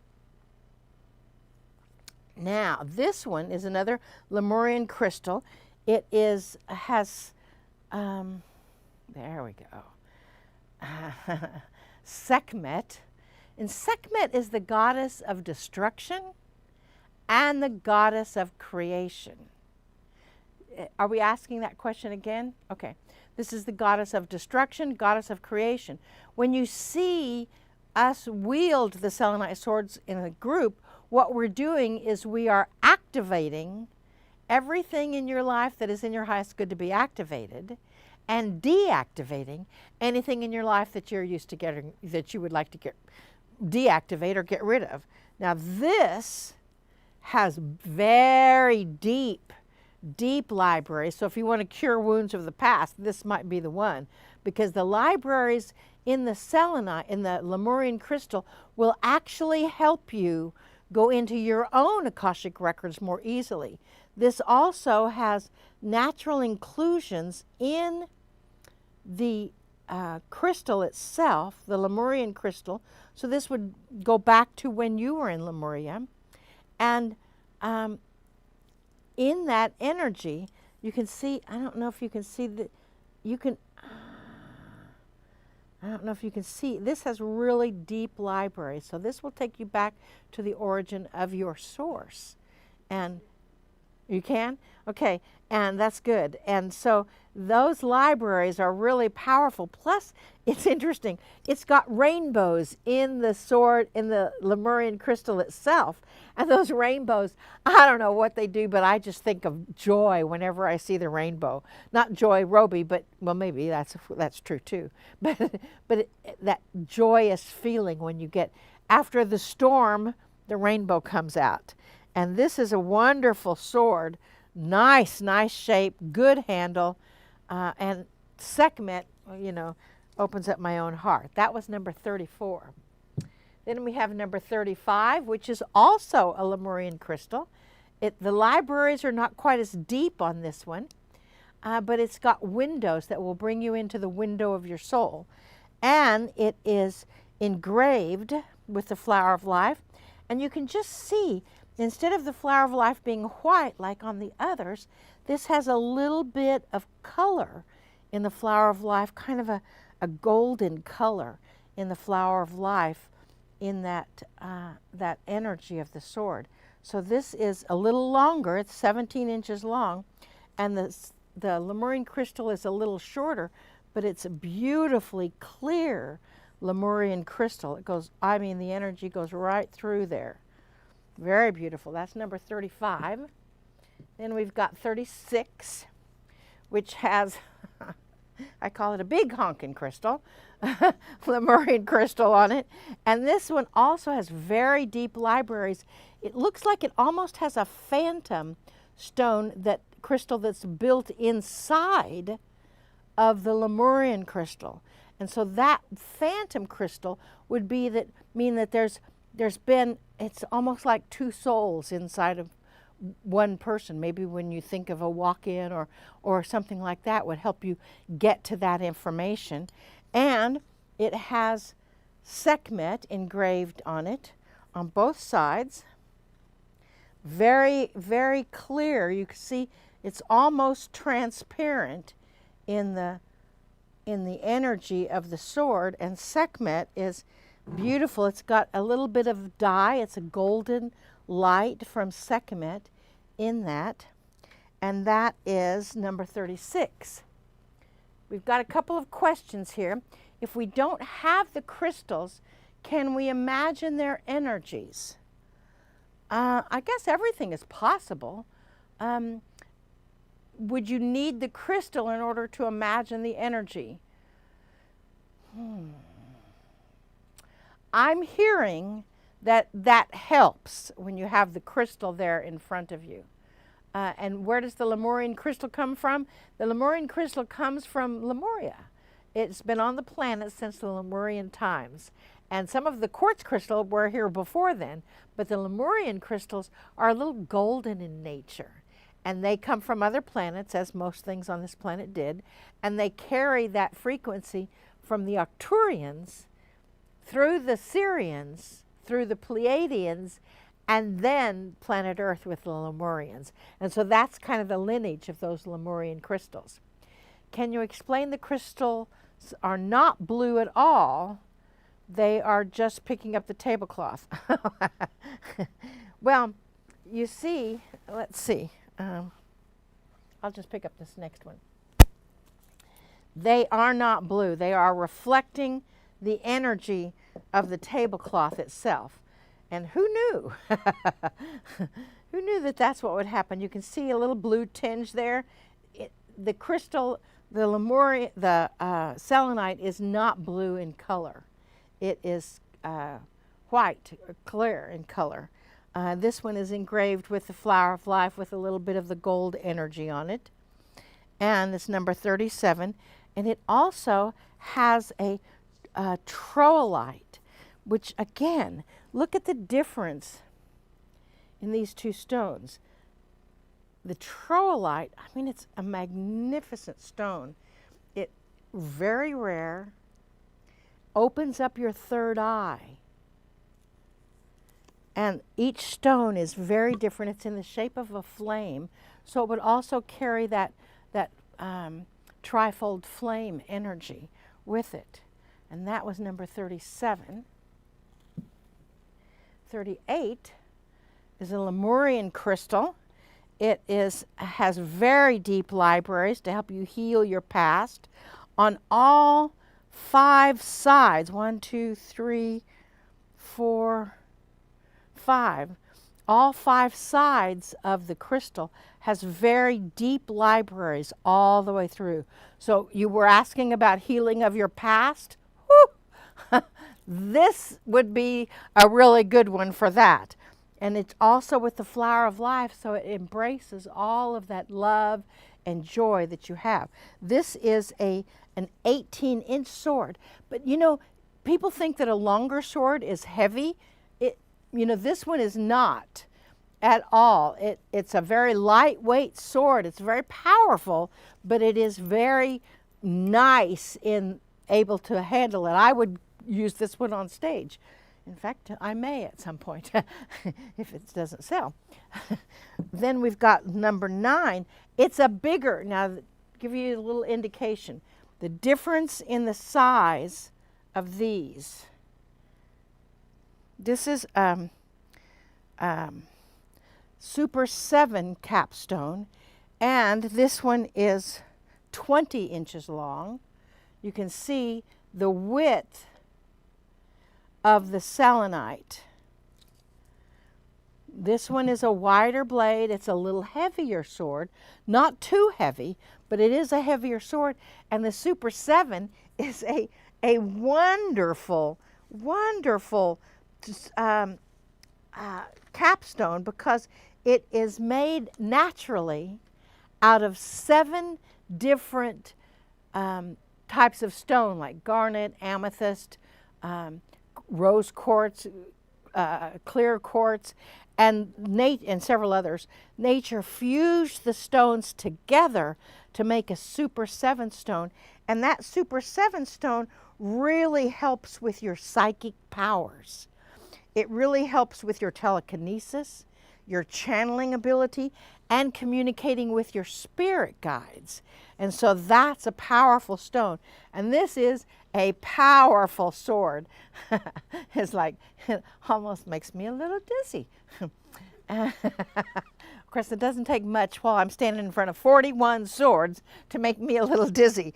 Now, this one is another Lemurian crystal. It has, there we go, Sekhmet. And Sekhmet is the goddess of destruction and the goddess of creation. Are we asking that question again? Okay. This is the goddess of destruction, goddess of creation. When you see us wield the selenite swords in a group, what we're doing is we are activating everything in your life that is in your highest good to be activated, and deactivating anything in your life that you're used to getting, that you would like to deactivate or get rid of. Now this has very deep libraries. So if you want to cure wounds of the past, this might be the one, because the libraries in the selenite, in the Lemurian crystal, will actually help you go into your own Akashic records more easily. This also has natural inclusions in the crystal itself, the Lemurian crystal. So this would go back to when you were in Lemuria. And in that energy, you can see, I don't know if you can see that, I don't know if you can see, this has really deep libraries. So this will take you back to the origin of your source. And you can? Okay, and that's good. And so those libraries are really powerful. Plus, it's interesting. It's got rainbows in the sword, in the Lemurian crystal itself. And those rainbows, I don't know what they do, but I just think of joy whenever I see the rainbow. Not joy, Roby, but, well, maybe that's true too. But that joyous feeling when you get, after the storm, the rainbow comes out. And this is a wonderful sword. Nice shape, good handle. And Sekhmet, you know, opens up my own heart. That was number 34. Then we have number 35, which is also a Lemurian crystal. The libraries are not quite as deep on this one, but it's got windows that will bring you into the window of your soul. And it is engraved with the flower of life. And you can just see, instead of the flower of life being white like on the others, this has a little bit of color in the flower of life, kind of a golden color in the flower of life, in that energy of the sword. So this is a little longer. It's 17 inches long, and the Lemurian crystal is a little shorter, but it's a beautifully clear Lemurian crystal. It goes, I mean, the energy goes right through there. Very beautiful. That's number 35. Then we've got 36, which has, I call it a big honkin' crystal, Lemurian crystal on it. And this one also has very deep libraries. It looks like it almost has a phantom stone, that crystal that's built inside of the Lemurian crystal. And so that phantom crystal would be that, mean that there's been, it's almost like two souls inside of one person. Maybe when you think of a walk-in or something like that, would help you get to that information. And it has Sekhmet engraved on it on both sides. Very, very clear. You can see it's almost transparent in the energy of the sword. And Sekhmet is beautiful. It's got a little bit of dye. It's a golden light from Sekhmet in that. And that is number 36. We've got a couple of questions here. If we don't have the crystals, can we imagine their energies? I guess everything is possible. Would you need the crystal in order to imagine the energy? I'm hearing that helps when you have the crystal there in front of you. And where does the Lemurian crystal come from? The Lemurian crystal comes from Lemuria. It's been on the planet since the Lemurian times. And some of the quartz crystal were here before then, but the Lemurian crystals are a little golden in nature. And they come from other planets, as most things on this planet did, and they carry that frequency from the Arcturians through the Sirians, through the Pleiadians, and then planet Earth with the Lemurians. And so that's kind of the lineage of those Lemurian crystals. Can you explain the crystals are not blue at all? They are just picking up the tablecloth. Well, you see, let's see. I'll just pick up this next one. They are not blue. They are reflecting the energy of the tablecloth itself. And who knew? Who knew that that's what would happen? You can see a little blue tinge there. The crystal, the Lemuria, the selenite is not blue in color. It is white, clear in color. This one is engraved with the flower of life with a little bit of the gold energy on it. And it's number 37. And it also has a troilite, which again, look at the difference in these two stones. The troilite, I mean, it's a magnificent stone. It very rare, opens up your third eye. And each stone is very different. It's in the shape of a flame, so it would also carry that trifold flame energy with it. And that was number 37. 38 is a Lemurian crystal. It has very deep libraries to help you heal your past on all 5 sides. 1, 2, 3, 4, 5. All 5 sides of the crystal has very deep libraries all the way through. So you were asking about healing of your past? Whew. This would be a really good one for that. And it's also with the flower of life, so it embraces all of that love and joy that you have. This is an 18-inch sword. But you know, people think that a longer sword is heavy. This one is not at all. It's a very lightweight sword. It's very powerful, but it is very nice in able to handle it. I would use this one on stage. In fact, I may at some point if it doesn't sell. Then we've got number 9. It's a bigger, now give you a little indication. The difference in the size of these. This is Super 7 capstone, and this one is 20 inches long. You can see the width of the selenite. This one is a wider blade. It's a little heavier sword. Not too heavy, but it is a heavier sword. And the Super 7 is a wonderful, wonderful capstone because it is made naturally out of 7 different types of stone, like garnet, amethyst, rose quartz, clear quartz, and several others. Nature fused the stones together to make a Super 7 stone, and that Super 7 stone really helps with your psychic powers. It really helps with your telekinesis, your channeling ability, and communicating with your spirit guides. And so that's a powerful stone. And this is a powerful sword. It's like, it almost makes me a little dizzy. Of course, it doesn't take much while I'm standing in front of 41 swords to make me a little dizzy.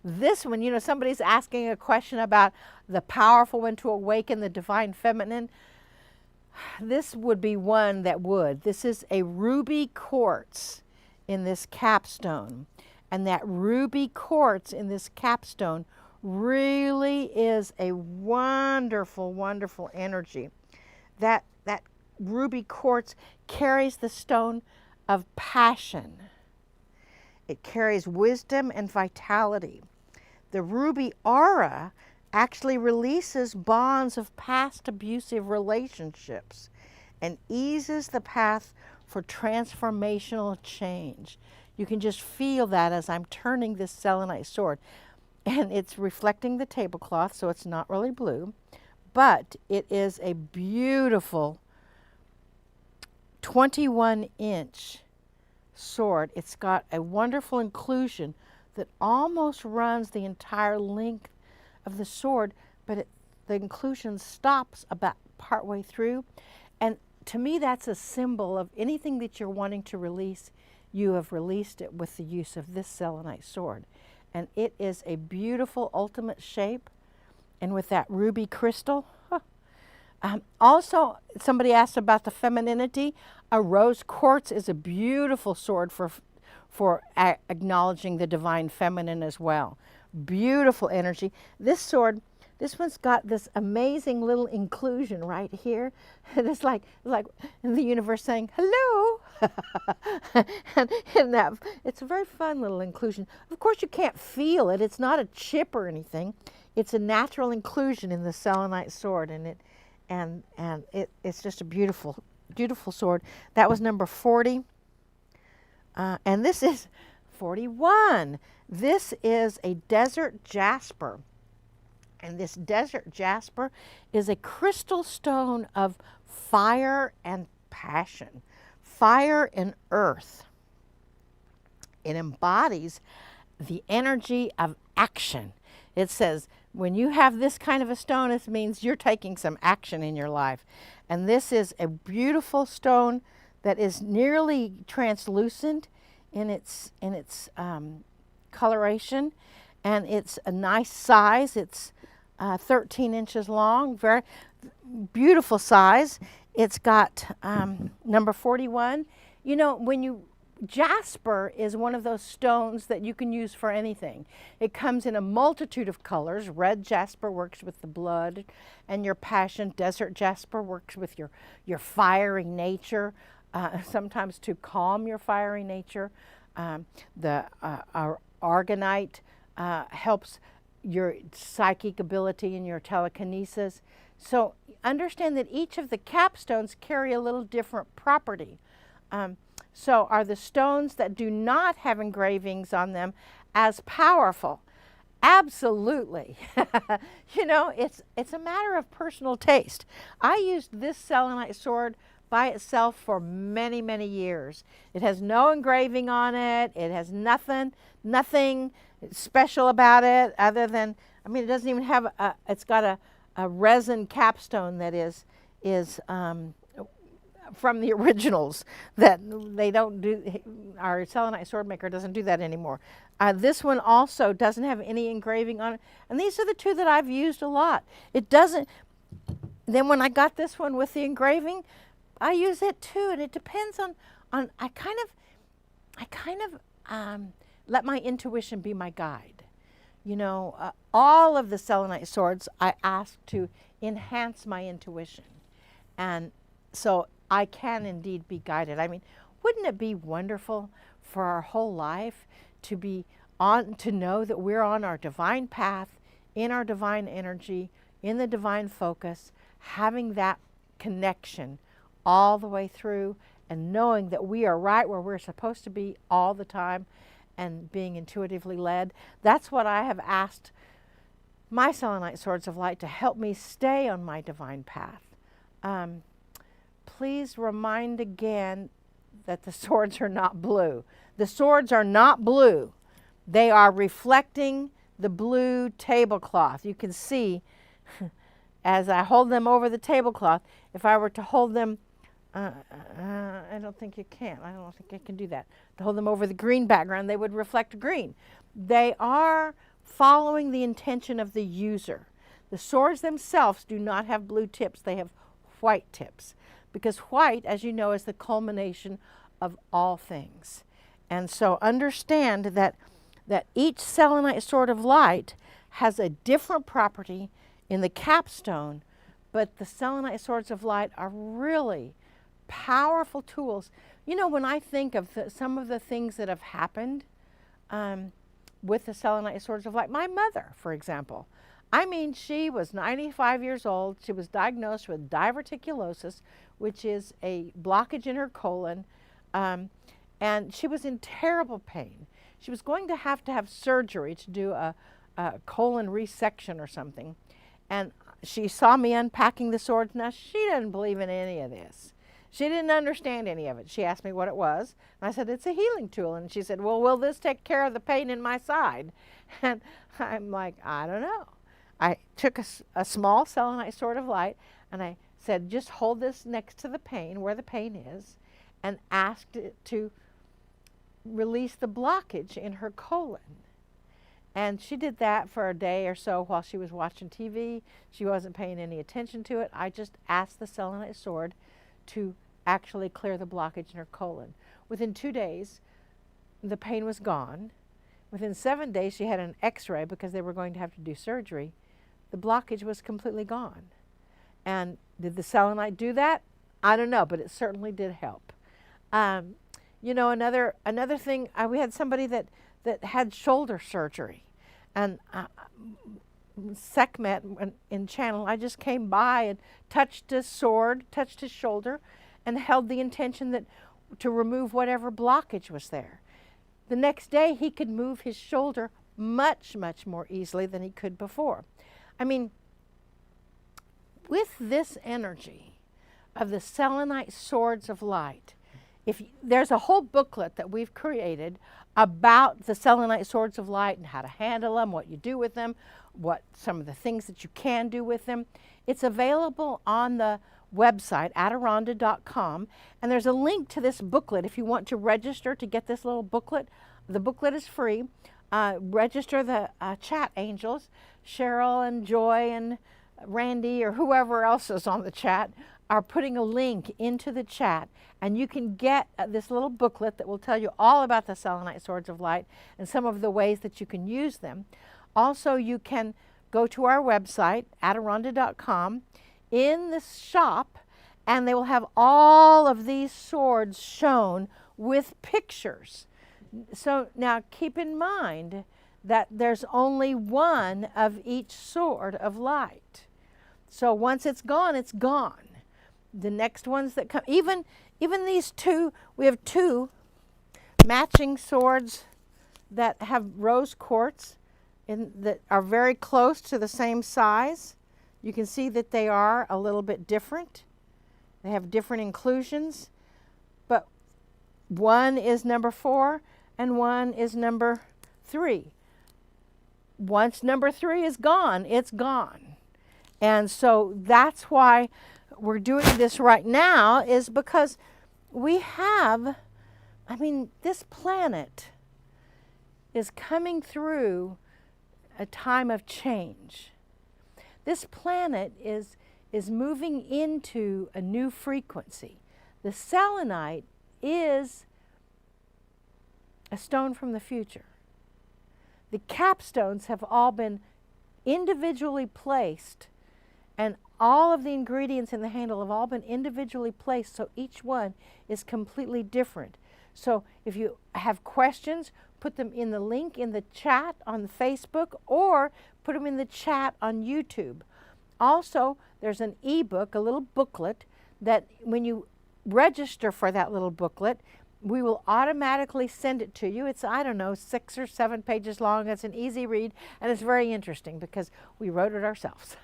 This one, you know, somebody's asking a question about the powerful one to awaken the divine feminine. This would be one that would. This is a ruby quartz in this capstone. And that ruby quartz in this capstone really is a wonderful, wonderful energy. That ruby quartz carries the stone of passion. It carries wisdom and vitality. The ruby aura actually releases bonds of past abusive relationships and eases the path for transformational change. You can just feel that as I'm turning this selenite sword. And it's reflecting the tablecloth, so it's not really blue, but it is a beautiful 21-inch sword. It's got a wonderful inclusion that almost runs the entire length of the sword, but the inclusion stops about partway through. And to me, that's a symbol of anything that you're wanting to release. You have released it with the use of this selenite sword. And it is a beautiful ultimate shape. And with that ruby crystal. Also, somebody asked about the femininity. A rose quartz is a beautiful sword for acknowledging the divine feminine as well. Beautiful energy. This sword, this one's got this amazing little inclusion right here. And it's like in the universe saying, hello. and that, it's a very fun little inclusion. Of course, you can't feel it. It's not a chip or anything. It's a natural inclusion in the selenite sword. And it's just a beautiful, beautiful sword. That was number 40. And this is 41. This is a desert jasper. And this desert jasper is a crystal stone of fire and passion, fire and earth. It embodies the energy of action. It says, when you have this kind of a stone, it means you're taking some action in your life. And this is a beautiful stone that is nearly translucent in its coloration, and it's a nice size. It's 13 inches long, very beautiful size. It's got number 41. You know, jasper is one of those stones that you can use for anything. It comes in a multitude of colors. Red jasper works with the blood and your passion. Desert jasper works with your fiery nature, sometimes to calm your fiery nature. The argonite helps your psychic ability and your telekinesis. So understand that each of the capstones carry a little different property. So are the stones that do not have engravings on them as powerful? Absolutely. You know, it's a matter of personal taste. I used this selenite sword by itself for many, many years. It has no engraving on it. It has nothing special about it other than, I mean, it doesn't even have it's got a resin capstone that is from the originals that they don't do. Our selenite sword maker doesn't do that anymore. This one also doesn't have any engraving on it, and these are the two that I've used a lot. It doesn't. Then when I got this one with the engraving, I use it too, and it depends on I kind of let my intuition be my guide. You know, all of the selenite swords I ask to enhance my intuition, and so I can indeed be guided. I mean, wouldn't it be wonderful for our whole life to be on, to know that we're on our divine path, in our divine energy, in the divine focus, having that connection all the way through, and knowing that we are right where we're supposed to be all the time, and being intuitively led. That's what I have asked my selenite swords of light to help me stay on my divine path. Please remind again that the swords are not blue. The swords are not blue. They are reflecting the blue tablecloth. You can see as I hold them over the tablecloth, if I were to hold them, I don't think you can. I don't think I can do that. To hold them over the green background, they would reflect green. They are following the intention of the user. The swords themselves do not have blue tips. They have white tips, because white, as you know, is the culmination of all things. And so understand that each selenite sword of light has a different property in the capstone, but the selenite swords of light are really powerful tools. You know, when I think of some of the things that have happened with the selenite swords of light, my mother, for example, I mean, she was 95 years old. She was diagnosed with diverticulosis, which is a blockage in her colon, and she was in terrible pain. She was going to have surgery to do a colon resection or something, and she saw me unpacking the swords. Now, she doesn't believe in any of this. She didn't understand any of it. She asked me what it was, and I said, it's a healing tool. And she said, well, will this take care of the pain in my side? And I'm like, I don't know. I took a small selenite sword of light, and I said, just hold this next to the pain, where the pain is, and asked it to release the blockage in her colon. And she did that for a day or so while she was watching TV. She wasn't paying any attention to it. I just asked the selenite sword to actually clear the blockage in her colon. Within 2 days, the pain was gone. Within 7 days, she had an x-ray because they were going to have to do surgery. The blockage was completely gone. And did the selenite do that? I don't know, but it certainly did help. You know, another thing, we had somebody that had shoulder surgery. And Sekhmet in Channel, I just came by and touched his sword, touched his shoulder, and held the intention that to remove whatever blockage was there. The next day, he could move his shoulder much, much more easily than he could before. I mean, with this energy of the selenite swords of light, there's a whole booklet that we've created about the selenite swords of light and how to handle them, what you do with them, what some of the things that you can do with them. It's available on the website, Aderonda.com, and there's a link to this booklet if you want to register to get this little booklet. The booklet is free. Register the chat angels, Cheryl and Joy and Randy or whoever else is on the chat are putting a link into the chat, and you can get this little booklet that will tell you all about the selenite swords of light and some of the ways that you can use them. Also, you can go to our website, Aderonda.com, in the shop, and they will have all of these swords shown with pictures. So now keep in mind that there's only one of each sword of light. So once it's gone, it's gone. The next ones that come, even these two, we have two matching swords that have rose quartz that are very close to the same size. You can see that they are a little bit different. They have different inclusions, but one is number 4 and one is number 3. Once number 3 is gone, it's gone. And so that's why we're doing this right now, is because we have, I mean, this planet is coming through a time of change. This planet is moving into a new frequency. The selenite is a stone from the future. The capstones have all been individually placed, and all of the ingredients in the handle have all been individually placed, so each one is completely different. So if you have questions, put them in the link in the chat on Facebook, or put them in the chat on YouTube. Also, there's an ebook, a little booklet, that when you register for that little booklet, we will automatically send it to you. It's, I don't know, 6 or 7 pages long. It's an easy read, and it's very interesting because we wrote it ourselves.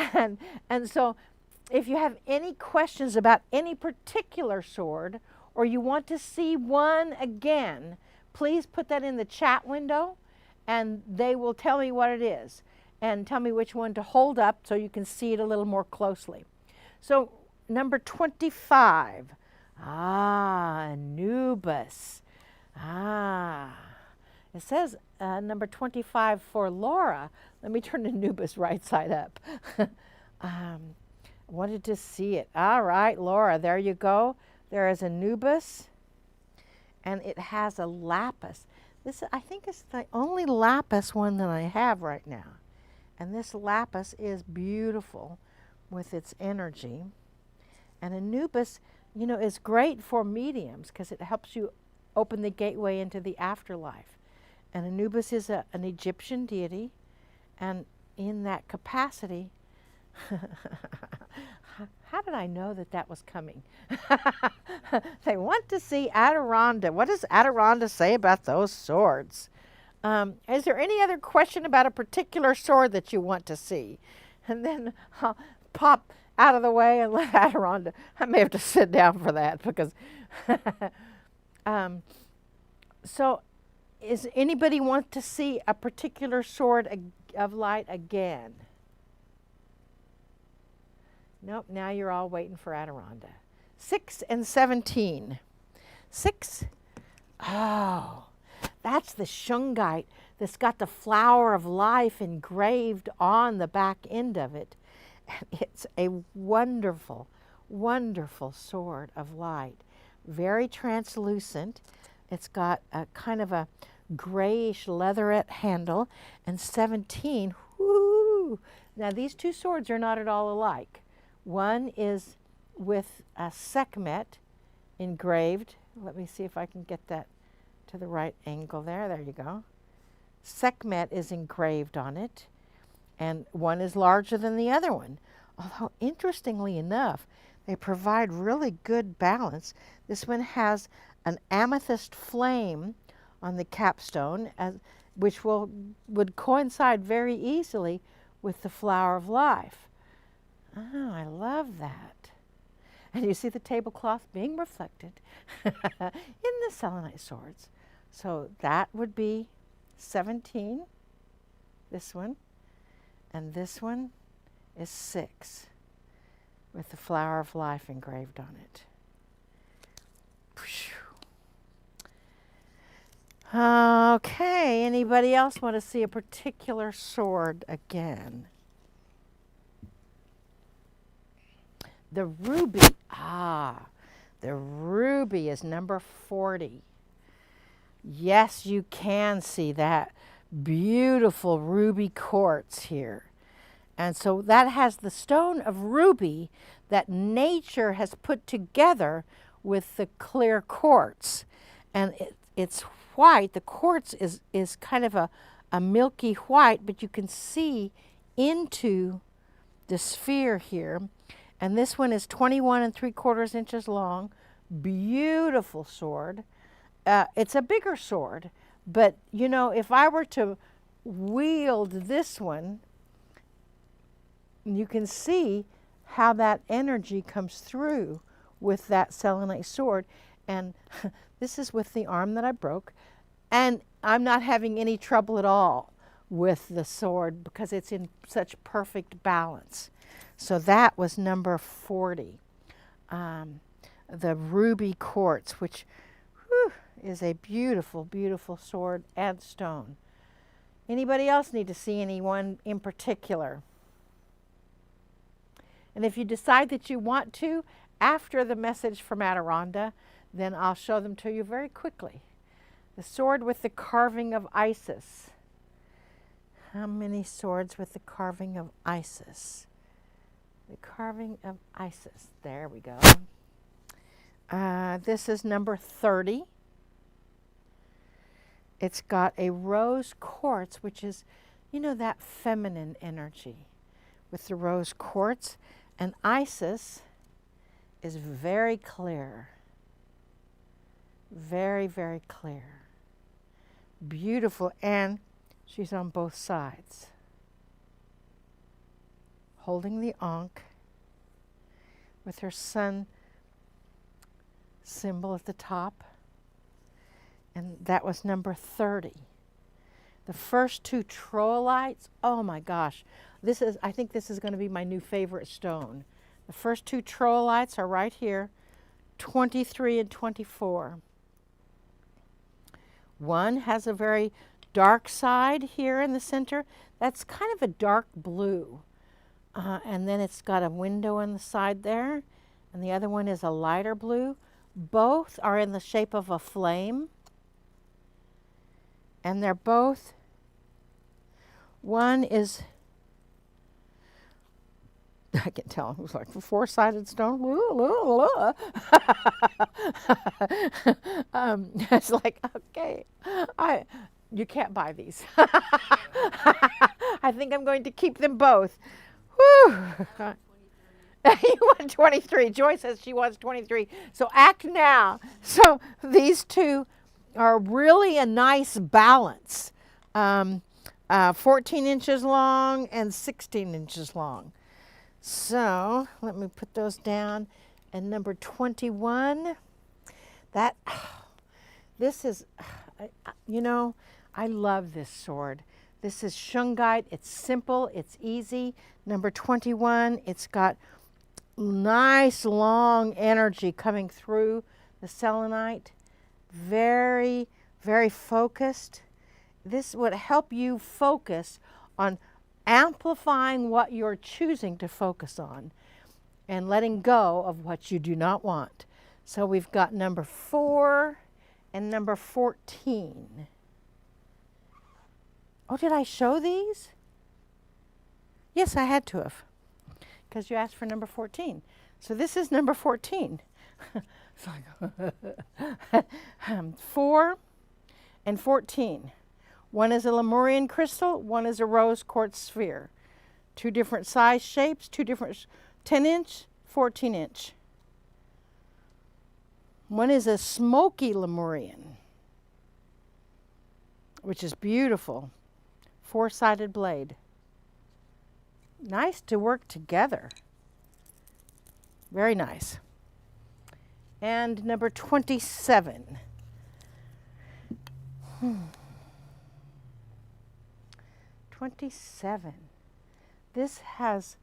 and so if you have any questions about any particular sword, or you want to see one again, please put that in the chat window, and they will tell me what it is and tell me which one to hold up so you can see it a little more closely. So number 25. Anubis. It says number 25 for Laura. Let me turn Anubis right side up. Wanted to see it. All right, Laura, there you go. There is Anubis, and it has a lapis. This, I think, is the only lapis one that I have right now. And this lapis is beautiful with its energy. And Anubis, you know, is great for mediums because it helps you open the gateway into the afterlife. And Anubis is an Egyptian deity, and in that capacity, how did I know that that was coming? They want to see Adirondda. What does Adirondda say about those swords? Is there any other question about a particular sword that you want to see? And then I'll pop out of the way and let Adirondda. I may have to sit down for that because. So, is anybody want to see a particular sword of light again? Nope, now you're all waiting for Adirondda. 6 and 17. 6, oh, that's the shungite that's got the flower of life engraved on the back end of it. And it's a wonderful, wonderful sword of light. Very translucent. It's got a kind of a grayish leatherette handle. And 17, whoo! Now these two swords are not at all alike. One is with a Sekhmet engraved. Let me see if I can get that to the right angle there. There you go. Sekhmet is engraved on it, and one is larger than the other one. Although, interestingly enough, they provide really good balance. This one has an amethyst flame on the capstone, which would coincide very easily with the flower of life. Oh, I love that. And you see the tablecloth being reflected in the selenite swords. So that would be 17, this one, and this one is 6 with the flower of life engraved on it. Okay, anybody else want to see a particular sword again? The ruby, the ruby is number 40. Yes, you can see that beautiful ruby quartz here. And so that has the stone of ruby that nature has put together with the clear quartz. And it's white. The quartz is kind of a milky white, but you can see into the sphere here. And this one is 21 3/4 inches long. Beautiful sword. It's a bigger sword, But, you know, if I were to wield this one, you can see how that energy comes through with that selenite sword. And this is with the arm that I broke. And I'm not having any trouble at all with the sword because it's in such perfect balance. So that was number 40. The ruby quartz, which is a beautiful, beautiful sword and stone. Anybody else need to see anyone in particular? And if you decide that you want to, after the message from Adironda, then I'll show them to you very quickly. The sword with the carving of Isis. How many swords with the carving of Isis? The carving of Isis. There we go. This is number 30. It's got a rose quartz, which is, you know, that feminine energy with the rose quartz. And Isis is very clear. Very, very clear. Beautiful. And she's on both sides. Holding the Ankh with her sun symbol at the top. And that was number 30. The first two trollites, oh my gosh. I think this is going to be my new favorite stone. The first two trollites are right here, 23 and 24. One has a very dark side here in the center. That's kind of a dark blue. And then it's got a window on the side there. And the other one is a lighter blue. Both are in the shape of a flame. And they're both, one is, I can tell, it was like a four-sided stone. It's like, okay, you can't buy these. I think I'm going to keep them both. Whew. You want 23. Joy says she wants 23. So act now. So these two are really a nice balance. 14 inches long and 16 inches long. So let me put those down. And number 21, this is, you know, I love this sword. This is shungite. It's simple. It's easy. Number 21, it's got nice long energy coming through the selenite. Very, very focused. This would help you focus on amplifying what you're choosing to focus on and letting go of what you do not want. So we've got number 4 and number 14. Oh, did I show these? Yes, I had to have, because you asked for number 14. So this is number 14. 4 and 14. One is a Lemurian crystal, one is a rose quartz sphere. Two different size shapes, two different 10-inch, 14-inch. One is a smoky Lemurian, which is beautiful. 4-sided blade. Nice to work together. Very nice. And number 27. 27. This has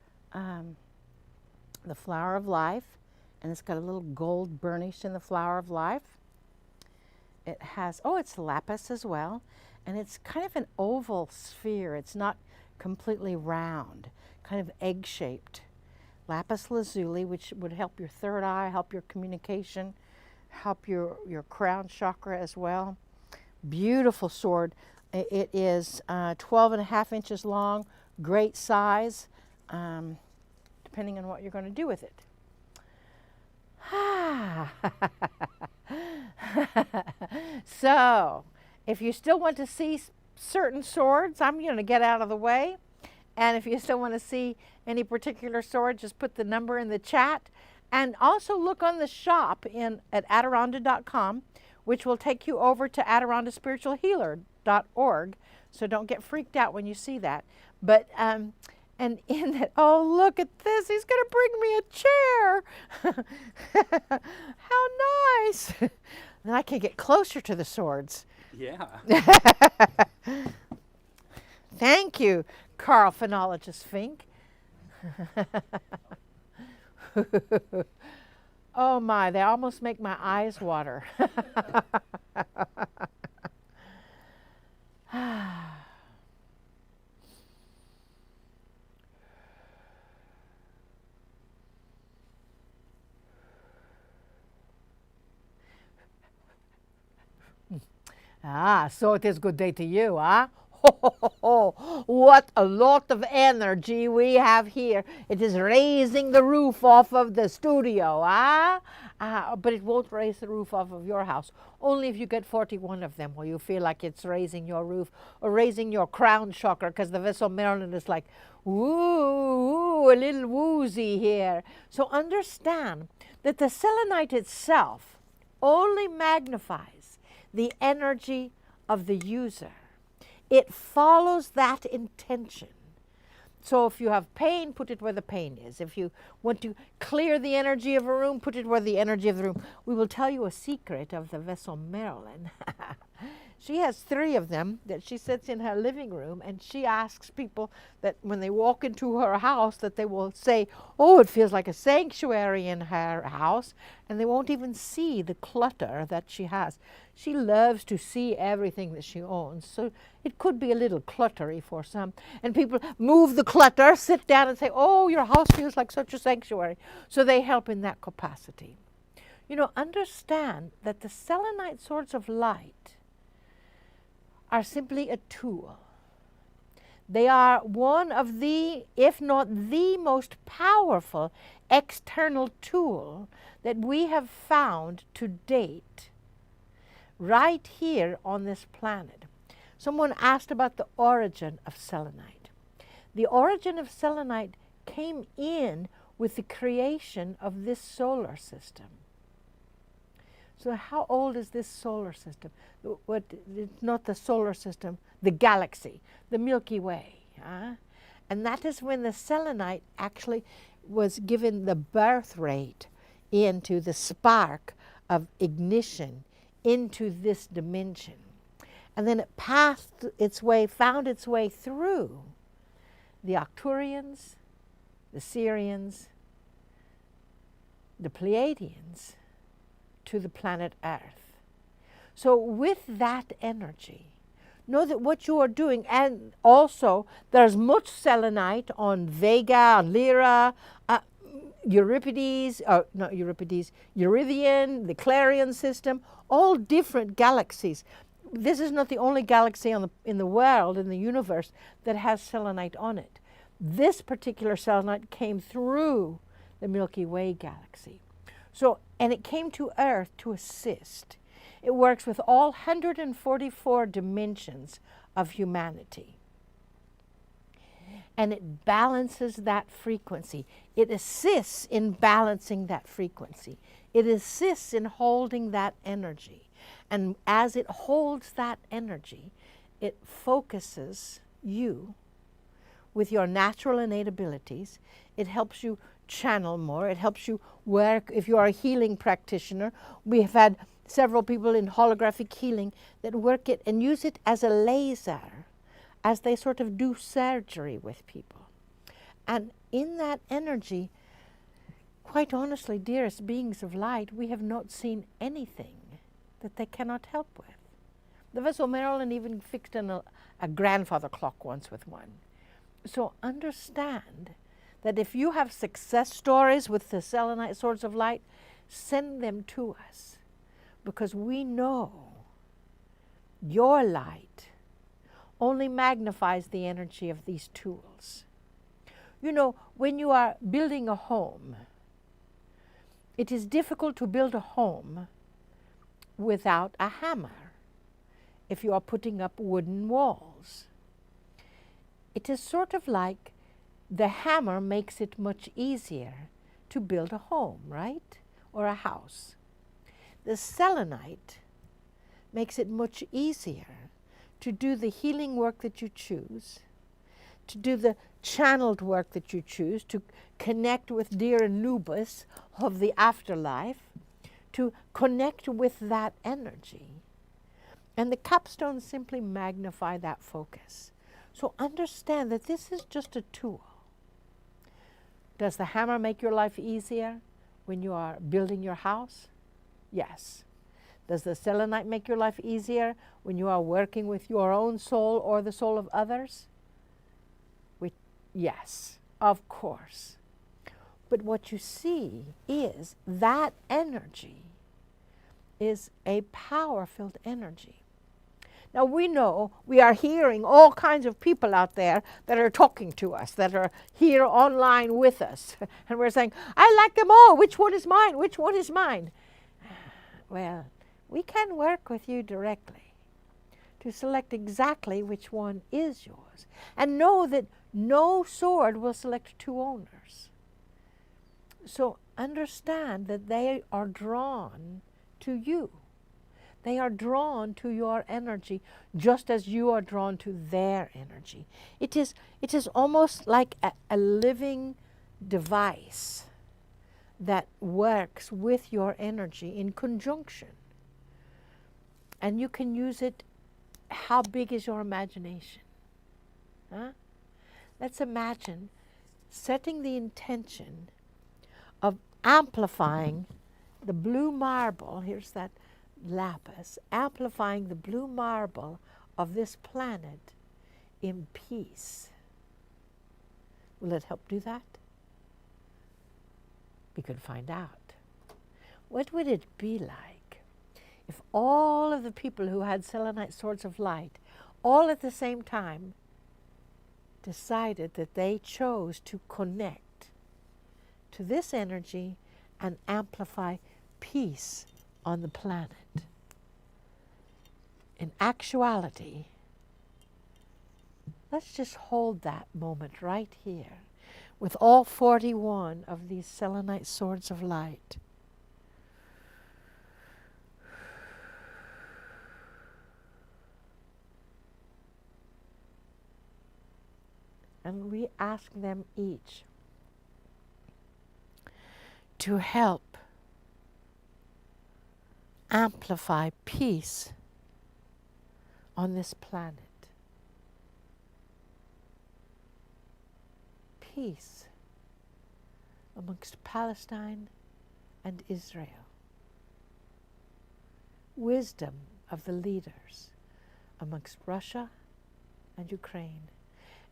the flower of life, and it's got a little gold burnish in the flower of life. It has, it's lapis as well, and it's kind of an oval sphere. It's not completely round, kind of egg-shaped. Lapis lazuli, which would help your third eye, help your communication, help your crown chakra as well. Beautiful sword. It is 12.5 inches long, great size, depending on what you're going to do with it. So, if you still want to see certain swords, I'm going to get out of the way. And if you still want to see any particular sword, just put the number in the chat. And also look on the shop at Adironda.com, which will take you over to AderondaSpiritualHealer.org. So don't get freaked out when you see that. But and in that, oh, look at this. He's going to bring me a chair. How nice. Then I can get closer to the swords. Yeah. Thank you, Carl Phenologist Fink. Oh my, they almost make my eyes water. Ah, so it is good day to you, huh? What a lot of energy we have here. It is raising the roof off of the studio, huh? But it won't raise the roof off of your house. Only if you get 41 of them will you feel like it's raising your roof or raising your crown chakra, because the vessel Maryland is like, woo, a little woozy here. So understand that the selenite itself only magnifies the energy of the user. It follows that intention. So if you have pain, put it where the pain is. If you want to clear the energy of a room, put it where the energy of the room. We will tell you a secret of the vessel Marilyn. She has 3 of them that she sits in her living room, and she asks people that when they walk into her house that they will say, oh, it feels like a sanctuary in her house, and they won't even see the clutter that she has. She loves to see everything that she owns, so it could be a little cluttery for some. And people move the clutter, sit down and say, oh, your house feels like such a sanctuary. So they help in that capacity. You know, understand that the selenite swords of light are simply a tool. They are one of the, if not the most powerful external tool that we have found to date right here on this planet. Someone asked about the origin of selenite. The origin of selenite came in with the creation of this solar system. So how old is this solar system? It's not the solar system, the galaxy, the Milky Way. And that is when the selenite actually was given the birth rate into the spark of ignition into this dimension. And then it passed its way, found its way through the Arcturians, the Sirians, the Pleiadians, to the planet Earth. So with that energy, know that what you are doing, and also there's much selenite on Vega, on Lyra, Euripides, not Euripides, Eurydian, the Clarion system, all different galaxies. This is not the only galaxy in the world, in the universe, that has selenite on it. This particular selenite came through the Milky Way galaxy. So, and it came to Earth to assist. It works with all 144 dimensions of humanity. And it balances that frequency. It assists in balancing that frequency. It assists in holding that energy. And as it holds that energy, it focuses you with your natural innate abilities. It helps you channel more. It helps you work. If you are a healing practitioner, we have had several people in holographic healing that work it and use it as a laser as they sort of do surgery with people. And in that energy, quite honestly, dearest beings of light, we have not seen anything that they cannot help with. The vessel Marilyn even fixed a grandfather clock once with one. So understand that if you have success stories with the selenite swords of light, send them to us, because we know your light only magnifies the energy of these tools. You know, when you are building a home, it is difficult to build a home without a hammer if you are putting up wooden walls. It is sort of like the hammer makes it much easier to build a home, right? Or a house. The selenite makes it much easier to do the healing work that you choose, to do the channeled work that you choose, to connect with dear Anubis of the afterlife, to connect with that energy. And the capstones simply magnify that focus. So understand that this is just a tool. Does the hammer make your life easier when you are building your house? Yes. Does the selenite make your life easier when you are working with your own soul or the soul of others? Yes, of course. But what you see is that energy is a power-filled energy. Now we know we are hearing all kinds of people out there that are talking to us, that are here online with us. And we're saying, I like them all. Which one is mine? Which one is mine? Well, we can work with you directly to select exactly which one is yours. And know that no sword will select two owners. So understand that they are drawn to you. They are drawn to your energy just as you are drawn to their energy. It is almost like a living device that works with your energy in conjunction. And you can use it. How big is your imagination? Huh? Let's imagine setting the intention of amplifying the blue marble. Here's that lapis, amplifying the blue marble of this planet in peace. Will it help do that? We could find out. What would it be like if all of the people who had selenite swords of light, all at the same time, decided that they chose to connect to this energy and amplify peace on the planet? In actuality, let's just hold that moment right here with all 41 of these selenite swords of light. And we ask them each to help amplify peace on this planet. Peace amongst Palestine and Israel. Wisdom of the leaders amongst Russia and Ukraine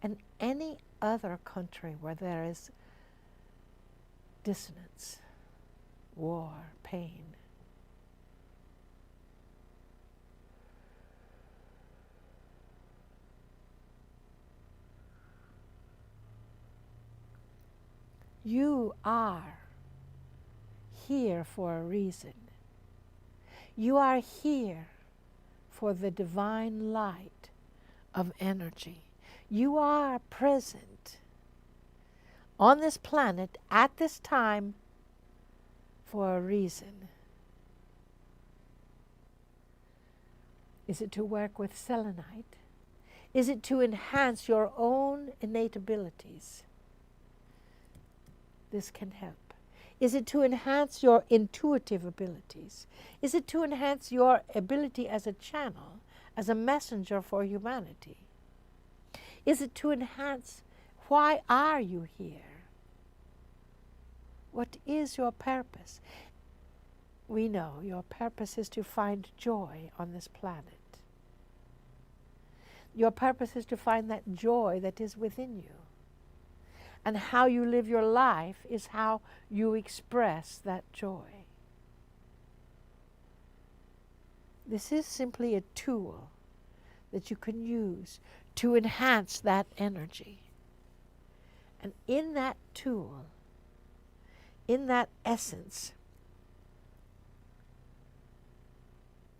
and any other country where there is dissonance, war, pain. You are here for a reason. You are here for the divine light of energy. You are present on this planet at this time for a reason. Is it to work with selenite? Is it to enhance your own innate abilities? This can help. Is it to enhance your intuitive abilities? Is it to enhance your ability as a channel, as a messenger for humanity? Is it to enhance why are you here? What is your purpose? We know your purpose is to find joy on this planet. Your purpose is to find that joy that is within you. And how you live your life is how you express that joy. This is simply a tool that you can use to enhance that energy. And in that tool, in that essence,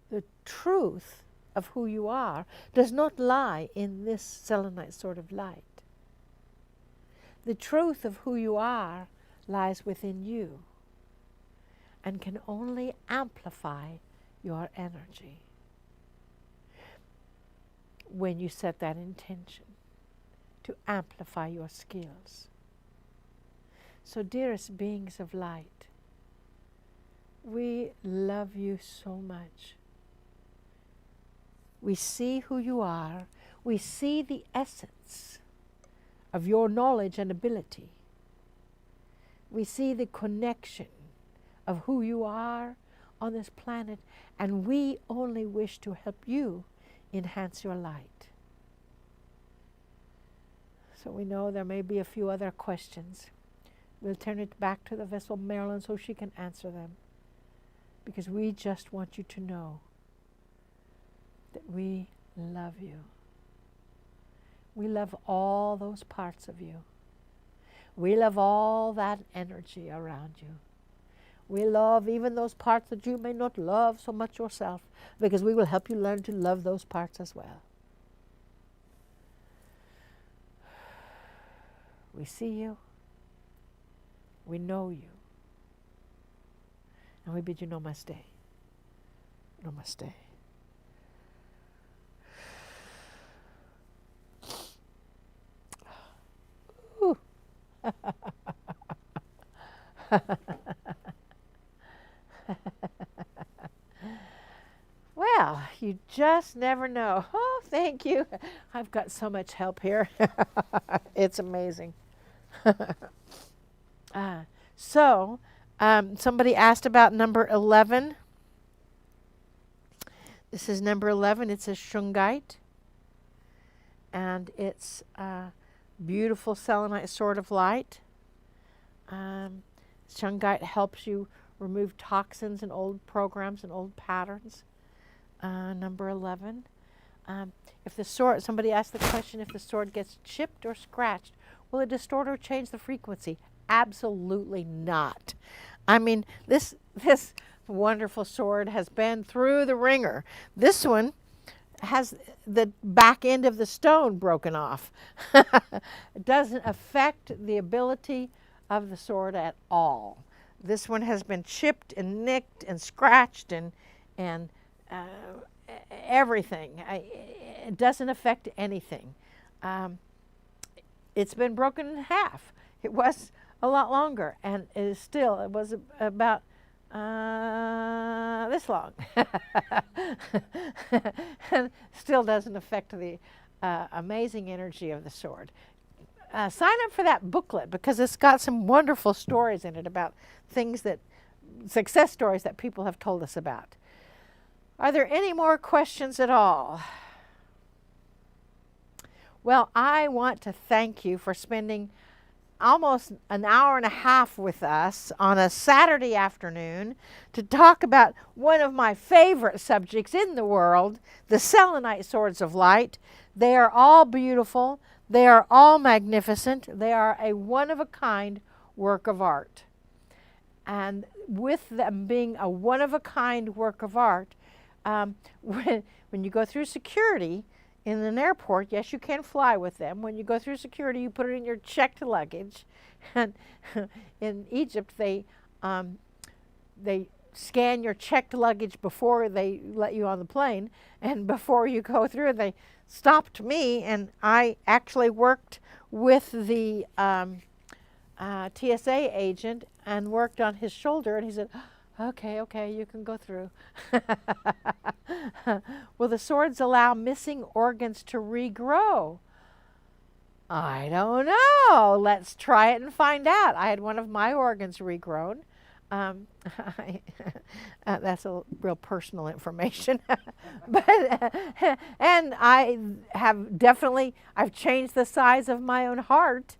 the truth of who you are does not lie in this selenite sort of light. The truth of who you are lies within you and can only amplify your energy. when you set that intention to amplify your skills. So, dearest beings of light, we love you so much. We see who you are. We see the essence of your knowledge and ability. We see the connection of who you are on this planet, and we only wish to help you enhance your light. So we know there may be a few other questions. We'll turn it back to the vessel Marilyn so she can answer them, because we just want you to know that we love you. We love all those parts of you. We love all that energy around you. We love even those parts that you may not love so much yourself, because we will help you learn to love those parts as well. We see you. We know you. And we bid you namaste. Namaste. Ooh. Well, you just never know. Oh, thank you. I've got so much help here. It's amazing. Somebody asked about number 11. This is number 11. It's a shungite. And it's a beautiful selenite sword of light. Shungite helps you remove toxins and old programs and old patterns. Number 11. If the sword, somebody asked the question, if the sword gets chipped or scratched, will it distort or change the frequency? Absolutely not. I mean, this wonderful sword has been through the ringer. This one has the back end of the stone broken off. It doesn't affect the ability of the sword at all. This one has been chipped and nicked and scratched and everything. It doesn't affect anything. It's been broken in half. It was a lot longer, and it was about this long. And still doesn't affect the amazing energy of the sword. Sign up for that booklet, because it's got some wonderful stories in it about success stories that people have told us about. Are there any more questions at all? Well, I want to thank you for spending almost an hour and a half with us on a Saturday afternoon to talk about one of my favorite subjects in the world, the selenite swords of light. They are all beautiful. They are all magnificent. They are a one-of-a-kind work of art. And with them being a one-of-a-kind work of art, when you go through security in an airport, yes, you can fly with them. When you go through security, you put it in your checked luggage. And in Egypt, they scan your checked luggage before they let you on the plane. And before you go through, they stopped me, and I actually worked with the TSA agent and worked on his shoulder, and he said, okay, you can go through. Will the swords allow missing organs to regrow? I don't know. Let's try it and find out. I had one of my organs regrown. That's a real personal information. And I've changed the size of my own heart.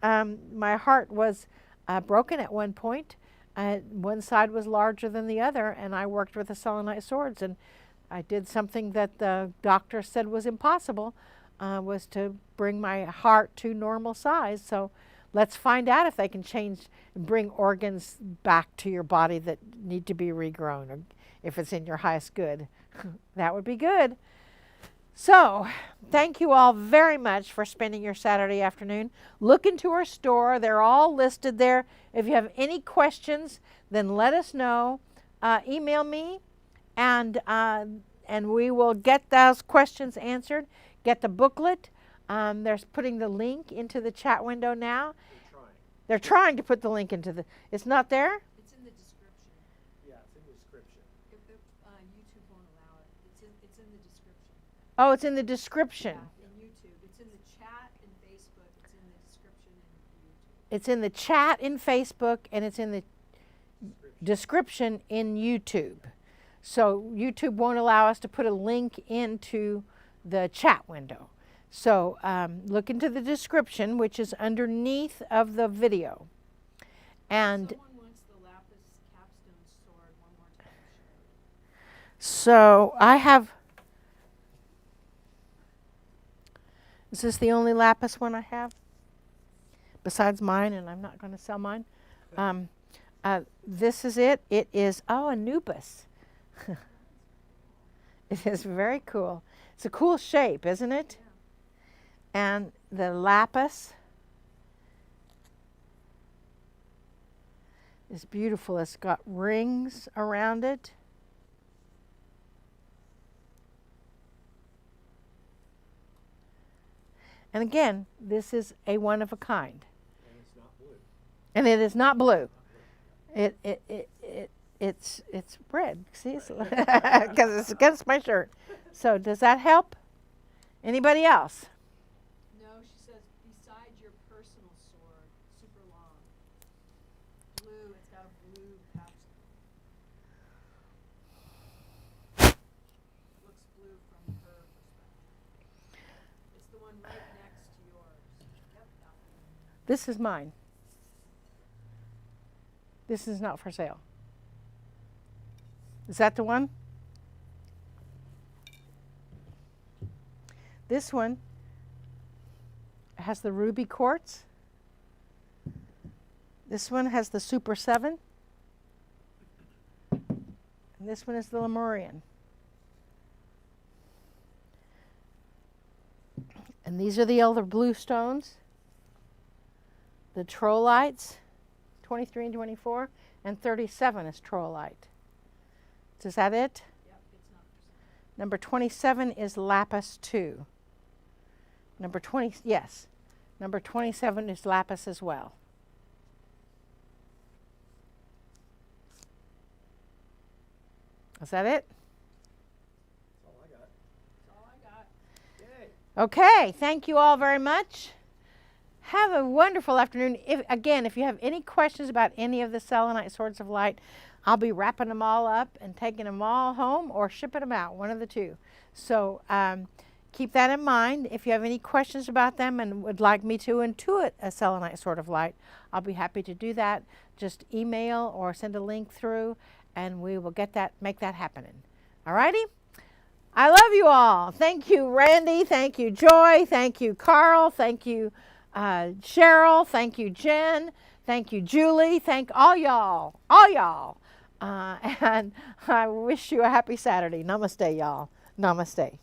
My heart was broken at one point. One side was larger than the other, and I worked with the selenite swords, and I did something that the doctor said was impossible, was to bring my heart to normal size. So let's find out if they can bring organs back to your body that need to be regrown, or if it's in your highest good. That would be good. So, thank you all very much for spending your Saturday afternoon. Look into our store. They're all listed there. If you have any questions, then let us know. Email me, and we will get those questions answered. get the booklet. They're putting the link into the chat window now. They're trying. They're trying to put the link into the. It's not there. It's in the description. Yeah, it's in the description. If YouTube won't allow it, it's in the description. Oh, it's in the description. Yeah, in YouTube. It's in the chat in Facebook. It's in the description in YouTube. It's in the chat in Facebook, and it's in the description in YouTube. So YouTube won't allow us to put a link into the chat window. So look into the description, which is underneath of the video. And Someone wants the lapis capstone sword one more time. so I have. Is this the only lapis one I have? Besides mine, and I'm not going to sell mine. This is it. It is, Anubis. It is very cool. It's a cool shape, isn't it? Yeah. And the lapis is beautiful. It's got rings around it. And again, this is a one of a kind. And it's not blue. And it is not blue. It's red. See, because it's against my shirt. So does that help? Anybody else? No, she says, besides your personal sword, super long. Blue, it's got a blue capstone. Looks blue from her perspective. It's the one right next to yours. Yep, that one. This is mine. This is not for sale. Is that the one? This one has the ruby quartz. This one has the Super 7. And this one is the Lemurian. And these are the elder blue stones. The trollites, 23 and 24, and 37 is trollite. Is that it? Yep, it's not for sale. Number 27 is lapis 2. Number 20, yes. Number 27 is lapis as well. Is that it? That's all I got. That's all I got. Yay. Okay, thank you all very much. Have a wonderful afternoon. If you have any questions about any of the selenite swords of light, I'll be wrapping them all up and taking them all home or shipping them out, one of the two. So keep that in mind. If you have any questions about them and would like me to intuit a selenite sword of light, I'll be happy to do that. Just email or send a link through, and we will make that happening. All righty? I love you all. Thank you, Randy. Thank you, Joy. Thank you, Carl. Thank you, Cheryl. Thank you, Jen. Thank you, Julie. Thank all y'all. All y'all. And I wish you a happy Saturday. Namaste, y'all. Namaste.